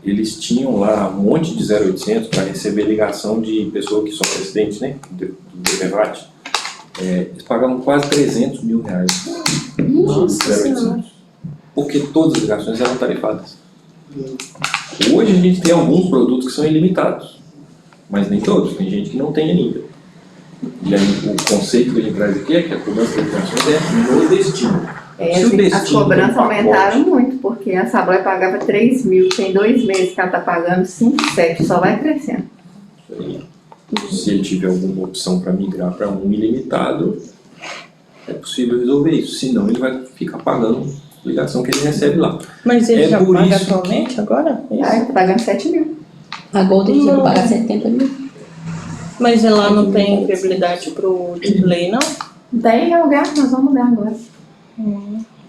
Eles tinham lá um monte de 0800 para receber ligação de pessoa que sofre acidente, né? Do DPVAT. Eles pagavam quase 300 mil reais. Nossa Senhora. Porque todas as ligações eram tarifadas. Hoje a gente tem alguns produtos que são ilimitados, mas nem todos, tem gente que não tem ainda. E aí o conceito que a gente traz aqui é que a cobrança das ligações é no destino. As cobranças aumentaram muito, porque a Sabloy pagava 3 mil, tem 2 meses que ela está pagando 5, 7, só vai crescendo. Se ele tiver alguma opção para migrar para um ilimitado, é possível resolver isso, senão ele vai ficar pagando a ligação que ele recebe lá. Mas ele já por paga isso atualmente agora? Ah, está pagando 7 mil. A Golden já paga 70 mil. Mas lá não tem viabilidade pro display, não? Tem Algar, nós vamos mudar agora.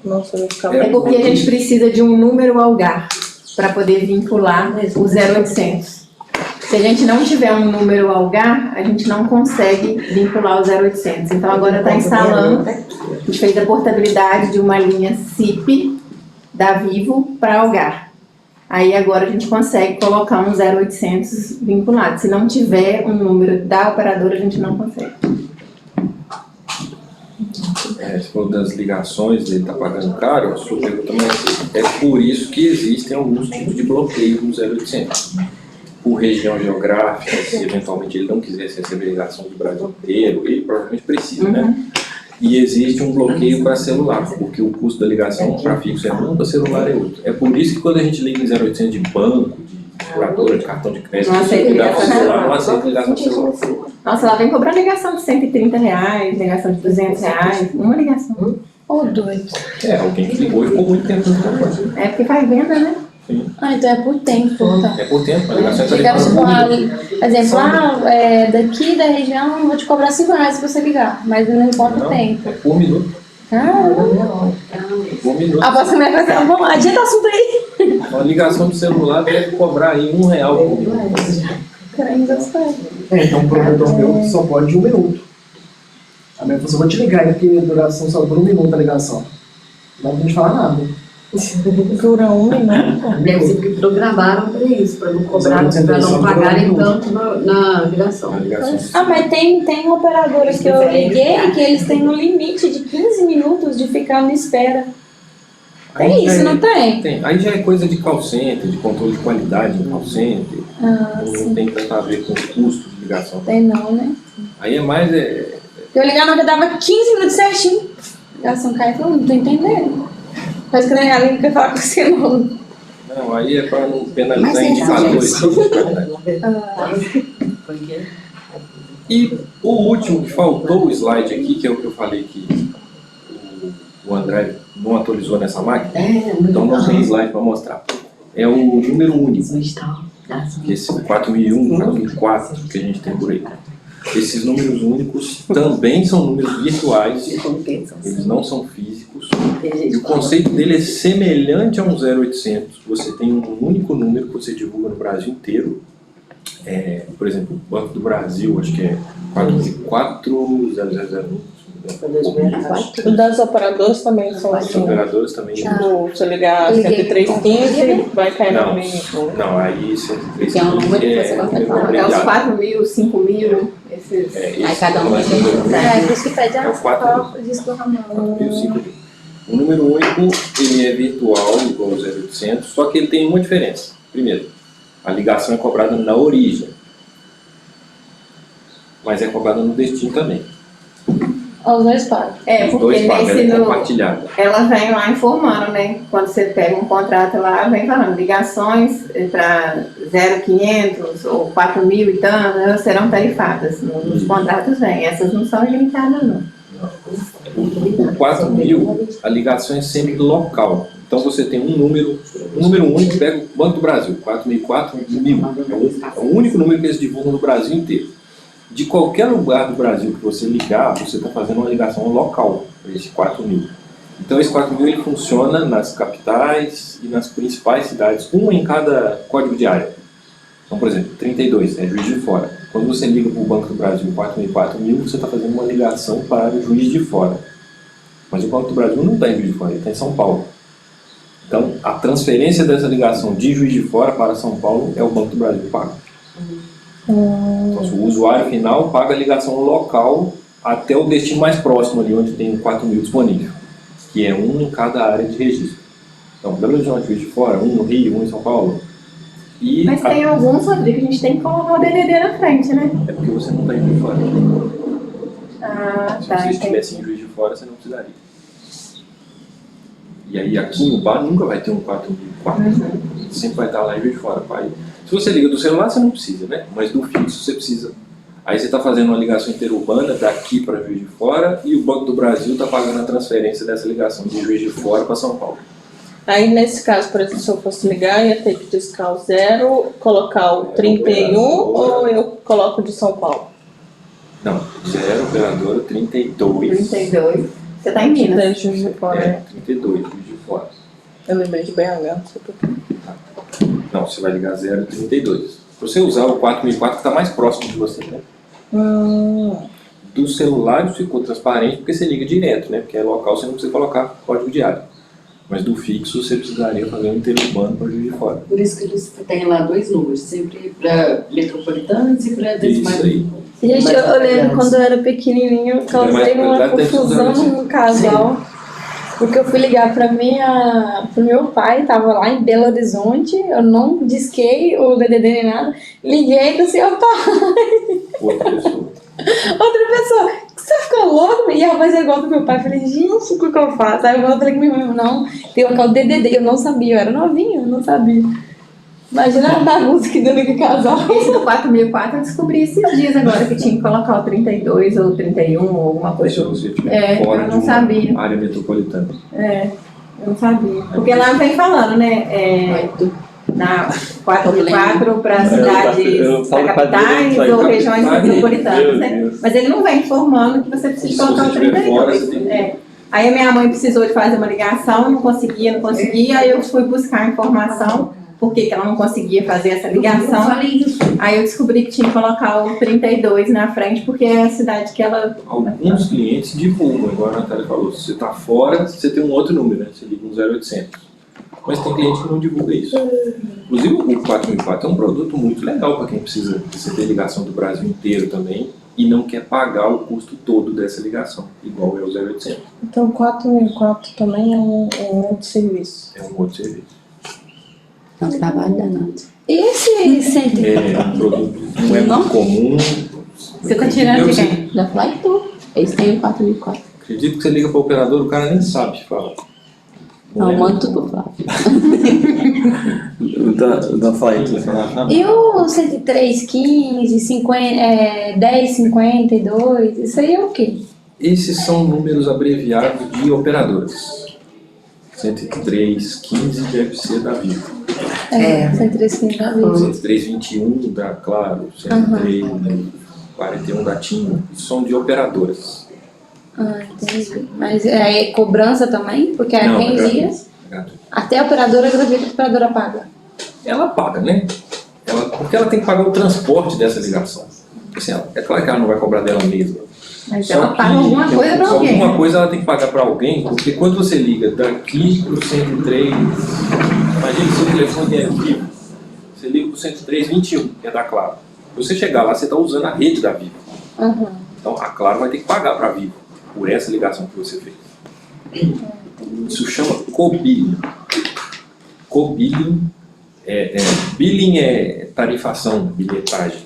Nossa, vai ficar É porque a gente precisa de um número Algar para poder vincular o 0800. Se a gente não tiver um número Algar, a gente não consegue vincular o 0800. Então agora está instalando, a gente fez a portabilidade de uma linha SIP da Vivo para Algar. Aí agora a gente consegue colocar um 0800 vinculado. Se não tiver um número da operadora, a gente não consegue. Se for das ligações, ele está pagando caro, a sua pergunta é por isso que existem alguns tipos de bloqueio no 0800. Por região geográfica, se eventualmente ele não quisesse receber ligação do Brasil inteiro, ele provavelmente precisa, né? E existe um bloqueio para celular, porque o custo da ligação para fixo é um, para celular é outro. É por isso que quando a gente liga em 0800 de banco, de seguradora, de cartão de crédito, não aceita ligação celular, não aceita ligação celular. Nossa, ela vem cobrar ligação de 130 reais, ligação de 200 reais, uma ligação. Ô, doido. Alguém que ligou e ficou muito tempo no telefone. É porque faz venda, né? Sim. Então é por tempo. Tá. É por tempo, a ligação é Ligar, tipo, tarifada. exemplo, daqui da região eu vou te cobrar 5 reais se você ligar, mas não importa o tempo. É por minuto. Por minuto. A próxima coisa, vamos, adianta o assunto aí. Uma ligação de celular deve cobrar aí R$1 por minuto. Então o provedor meu só pode de 1 minuto. A minha função, vou te ligar, porque a duração só por 1 minuto a ligação. Não dá pra gente falar nada. Dura 1 minuto. Deve ser porque programaram para isso, para não cobrar, para não pagarem tanto na ligação. Mas tem operadora que eu liguei que eles têm um limite de 15 minutos de ficar na espera. Tem isso, não tem? Tem. Aí já é coisa de call center, de controle de qualidade em call center. Não tem tanto a ver com o custo de ligação. Tem não, né? Aí é mais... Eu ligava que dava 15 minutos certinho. A ligação cai e falou, não tô entendendo. Mas que nem a língua que eu falar com você não. Não, aí é para não penalizar indicadores. E o último que faltou o slide aqui, que é o que eu falei que o André não atualizou nessa máquina, então não tem slide para mostrar. É o número único. Esse 4001, 4004 que a gente tem por aí. Esses números únicos também são números virtuais, eles não são físicos. E o conceito dele é semelhante a um 0800. Você tem um único número que você divulga no Brasil inteiro. Por exemplo, o Banco do Brasil, acho que é 44001. O das operadoras também são Os assim. operadores também. Tipo, se eu ligar 10315, vai cair no mesmo. Não, aí 10315 é um número que você consegue falar. É os 4.000, 5.000, esses. Aí cada um vai ter Por isso que pede É o 4.000. disco do Ramon. 4.000. O número único, ele é virtual, igual ao 0800, só que ele tem uma diferença. Primeiro, a ligação é cobrada na origem, mas é cobrada no destino também. Os dois pagam. É, Os porque dois pagam, nesse ela é no, compartilhada. ela vem lá informando, né? Quando você pega um contrato lá, vem falando, ligações para 0.500 ou 4.000 e tanto, elas serão tarifadas. Nos contratos vem, essas não são ilimitadas, não. O 4.000, a ligação é sempre local. Então você tem um número único, pega o Banco do Brasil, 4.004.000. É o único número que eles divulgam no Brasil inteiro. De qualquer lugar do Brasil que você ligar, você está fazendo uma ligação local para esse 4.000. Então esse 4.000 ele funciona nas capitais e nas principais cidades, uma em cada código de área. Então, por exemplo, 32 é Juiz de Fora. Quando você liga para o Banco do Brasil 4.000 e 4.000, você está fazendo uma ligação para o Juiz de Fora. Mas o Banco do Brasil não está em Juiz de Fora, ele está em São Paulo. Então, a transferência dessa ligação de Juiz de Fora para São Paulo é o Banco do Brasil que paga. Então, o usuário final paga a ligação local até o destino mais próximo ali, onde tem 4.000 disponível, que é um em cada área de registro. Então, Belo Horizonte, Juiz de Fora, um no Rio, um em São Paulo. E Mas tem alguns, Rodrigo, que a gente tem que colocar o DDD na frente, né? É porque você não está em Juiz de Fora. Ah, Se tá. você estivesse em Juiz de Fora, você não precisaria. E aí aqui no bar nunca vai ter um 4.004. Sempre vai estar lá em Juiz de Fora. Pai. Se você liga do celular, você não precisa, né? Mas do fixo você precisa. Aí você está fazendo uma ligação interurbana daqui para Juiz de Fora e o Banco do Brasil está pagando a transferência dessa ligação de Juiz de Fora para São Paulo. Aí nesse caso, por exemplo, se eu fosse ligar, ia ter que discar o 0, colocar o 31 ou eu coloco de São Paulo? Não, 0, operadora 32. 32. Você está em Minas. É Juiz de Fora. 32, Juiz de Fora. Eu lembrei de BH, não sei por quê. Não, você vai ligar 032. Se você usar o 4.004 que está mais próximo de você, né? Do celular ficou transparente porque você liga direto, né? Porque é local, você não precisa colocar código de área. Mas do fixo você precisaria fazer um interurbano para Juiz de Fora. Por isso que eles têm lá dois números, sempre para metropolitanos e para decimais. Isso aí. Gente, eu lembro quando eu era pequenininha, eu causei uma confusão no casal. Porque eu fui ligar pro meu pai, tava lá em Belo Horizonte, eu não disquei o DDD nem nada, liguei pro seu pai. Outra pessoa. Outra pessoa, você ficou louco? E a voz é igual do meu pai. Eu falei, gente, o que eu faço? Aí eu falei com meu irmão, não, tem que colocar o DDD. Eu não sabia, eu era novinha, eu não sabia. Imagina a bagunça que deu naquele casal. Esse do 4.004 eu descobri esses dias agora que tinha que colocar o 32 ou 31 ou alguma coisa. Se você estiver fora eu de não uma sabia. área metropolitana. Eu não sabia. Porque lá vem falando, né? Na 4.004 para cidades, para capitais ou regiões metropolitanas, né? Mas ele não vem informando que você precisa colocar o 32. Aí a minha mãe precisou de fazer uma ligação, não conseguia, aí eu fui buscar a informação, porque ela não conseguia fazer essa ligação. Aí eu descobri que tinha que colocar o 32 na frente, porque é a cidade que ela... Alguns clientes divulgam, igual a Natália falou, se você está fora, você tem um outro número, né? Você liga um 0800. Mas tem cliente que não divulga isso. Inclusive o 4.004 é um produto muito legal para quem precisa ter ligação do Brasil inteiro também e não quer pagar o custo todo dessa ligação, igual é o 0800. Então 4.004 também é um outro serviço. É um outro serviço. É um trabalho danado. E esse centro? É um produto, não é muito comum. Você tá tirando de quem? Da Flytour. Eles têm o 4.004. Acredito que você liga para o operador, o cara nem sabe falar. Não, eu mando tudo pro Flávio. Então fala aí. E o 10315, 1052, isso aí é o quê? Esses são números abreviados de operadoras. 10315 deve ser da Vivo. 103,15 da Vivo. 103,21 da Claro, 103,41 da TIM, são de operadoras. Entendi. Mas é cobrança também? Porque Não, quem é dia? gratuito. Até a operadora gratuita, a operadora paga. Ela paga, né? Porque ela tem que pagar o transporte dessa ligação. Assim, é claro que ela não vai cobrar dela mesma. Mas Só ela que paga alguma coisa pra alguém. Alguma coisa ela tem que pagar para alguém, porque quando você liga daqui para o 103, imagina se o telefone é Vivo, você liga para o 103,21, que é da Claro. Se você chegar lá, você está usando a rede da Vivo. Então a Claro vai ter que pagar para a Vivo por essa ligação que você fez. Isso chama co-billing. Co-billing billing é tarifação, bilhetagem.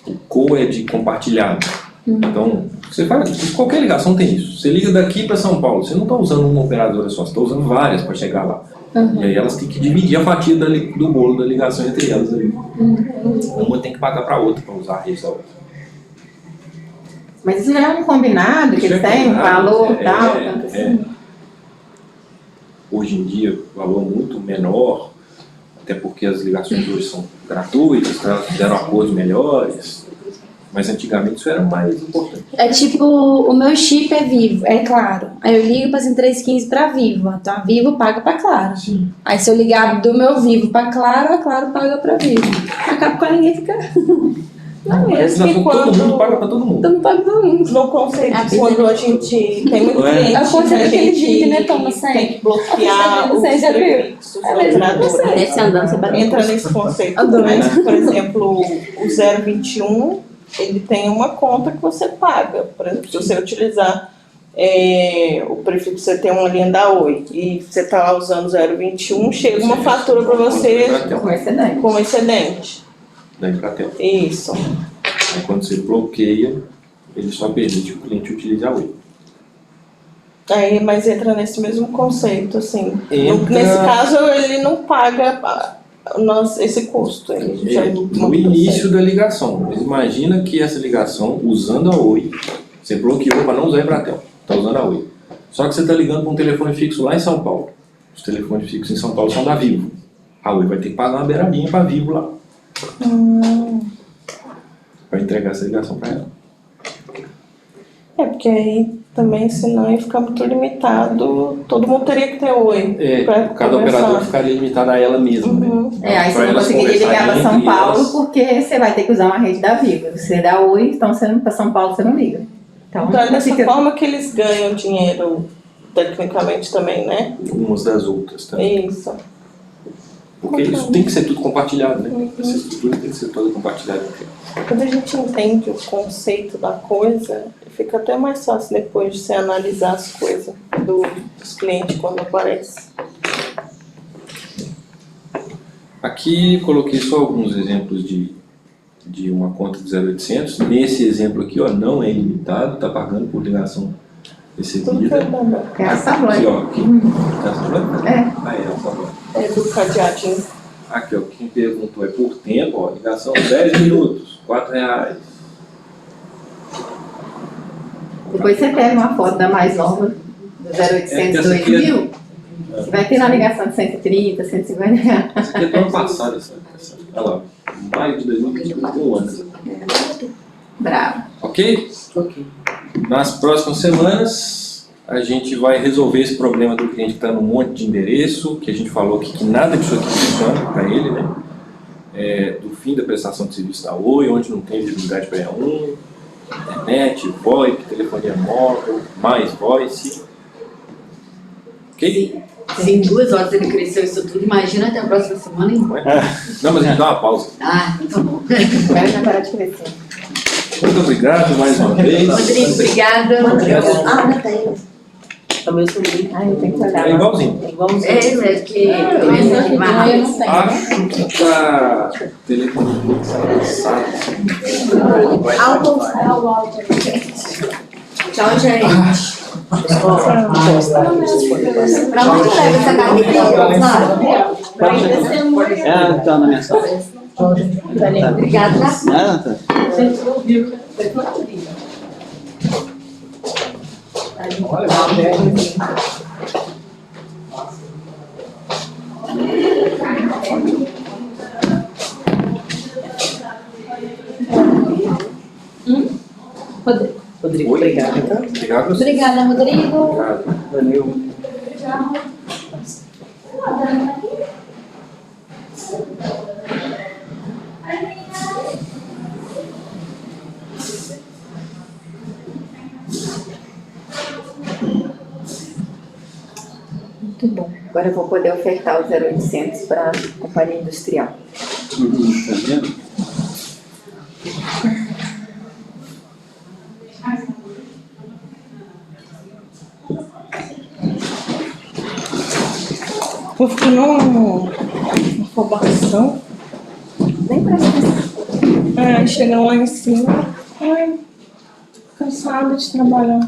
O co é de compartilhado. Então, você faz, qualquer ligação tem isso. Você liga daqui para São Paulo, você não está usando uma operadora só, você está usando várias para chegar lá. E aí elas têm que dividir a fatia do bolo da ligação entre elas ali. Uma tem que pagar para a outra para usar a rede da outra. Mas isso não é um combinado que eles têm, um valor e tal, tanto assim? Hoje em dia, o valor é muito menor, até porque as ligações hoje são gratuitas, tá? Fizeram acordos melhores, mas antigamente isso era mais importante. É tipo, o meu chip é Vivo, é Claro. Aí eu ligo para 103,15 para Vivo, então a Vivo paga para Claro. Sim. Aí se eu ligar do meu Vivo para Claro, a Claro paga para Vivo. Acaba com ninguém fica... Não, mesmo que todo mundo paga para todo mundo. Todo mundo paga para todo mundo. No conceito, quando a gente tem muito cliente, É o conceito a daquele vídeo, né, gente Thomas? tem que bloquear os já viu? prefixos da operadora. Desce andando, você bate. Entra nesse conceito. Mas, por exemplo, o 021, ele tem uma conta que você paga. Por exemplo, se você utilizar o prefixo, você tem uma linha da Oi e você está lá usando 021, chega uma fatura para você com excedente. Da Embratel. Isso. Aí quando você bloqueia, ele só permite que o cliente utilize a Oi. Aí, mas entra nesse mesmo conceito, assim. Entra... Nesse caso, ele não paga esse custo. Ele já no início da ligação. Mas imagina que essa ligação, usando a Oi, você bloqueou para não usar a Embratel. Está usando a Oi. Só que você está ligando para um telefone fixo lá em São Paulo. Os telefones fixos em São Paulo são da Vivo. A Oi vai ter que pagar uma beiradinha para a Vivo lá. Para entregar essa ligação para ela. Porque aí também, senão ia ficar muito limitado, todo mundo teria que ter Oi. Cada operador ficaria limitado a ela mesma. Né? Aí você não conseguiria ligar para São Paulo porque você vai ter que usar uma rede da Vivo. Você dá Oi, então você para São Paulo você não liga. Então é dessa forma que eles ganham dinheiro, tecnicamente também, né? Umas das outras também. Isso. Porque isso tem que ser tudo compartilhado, né? Essa estrutura tem que ser toda compartilhada. Quando a gente entende o conceito da coisa, fica até mais fácil depois de você analisar as coisas dos clientes quando aparece. Aqui coloquei só alguns exemplos de uma conta de 0800. Nesse exemplo aqui, ó, não é ilimitado, está pagando por ligação recebida. É a Sablé. Aqui, ó. Aqui. É a Sablé? É. É a Sablé. É do cadeadinho. Aqui, ó, quem perguntou é por tempo, ó, ligação 10 minutos, R$4. Depois você pega uma foto da mais nova, do 0800 2000, que vai ter na ligação de 130, 150 reais. Essa aqui é do ano passado, essa. Olha lá, maio de 2021, um ano. Bravo. Ok? Ok. Nas próximas semanas, a gente vai resolver esse problema do cliente que está num monte de endereço, que a gente falou aqui que nada disso aqui funciona para ele, né? Do fim da prestação de serviço da Oi, onde não tem visibilidade para E1, internet, VoIP, telefonia móvel, mais voice. Ok? Se em 2 horas ele cresceu isso tudo, imagina até a próxima semana, hein? Não, mas a gente dá uma pausa. Então bom. Agora já parar de crescer. Muito obrigado mais uma vez. Rodrigo, obrigada. Ainda tem. Também subi. Eu tenho que olhar. É igualzinho. Igualzinho. É que Acho que tá telefone lançado. Tchau, gente. Pra onde leva essa carteira? Tá na minha sala. Obrigada. Nada, tá? Rodrigo. Rodrigo, obrigada, tá? Obrigado. Obrigada, Rodrigo. Obrigado. Valeu. Muito bom. Agora eu vou poder ofertar o 0800 para a companhia industrial. Tá vendo? Tô ficando uma afobação. Nem presta atenção. Chegando lá em cima. Ai, cansada de trabalhar.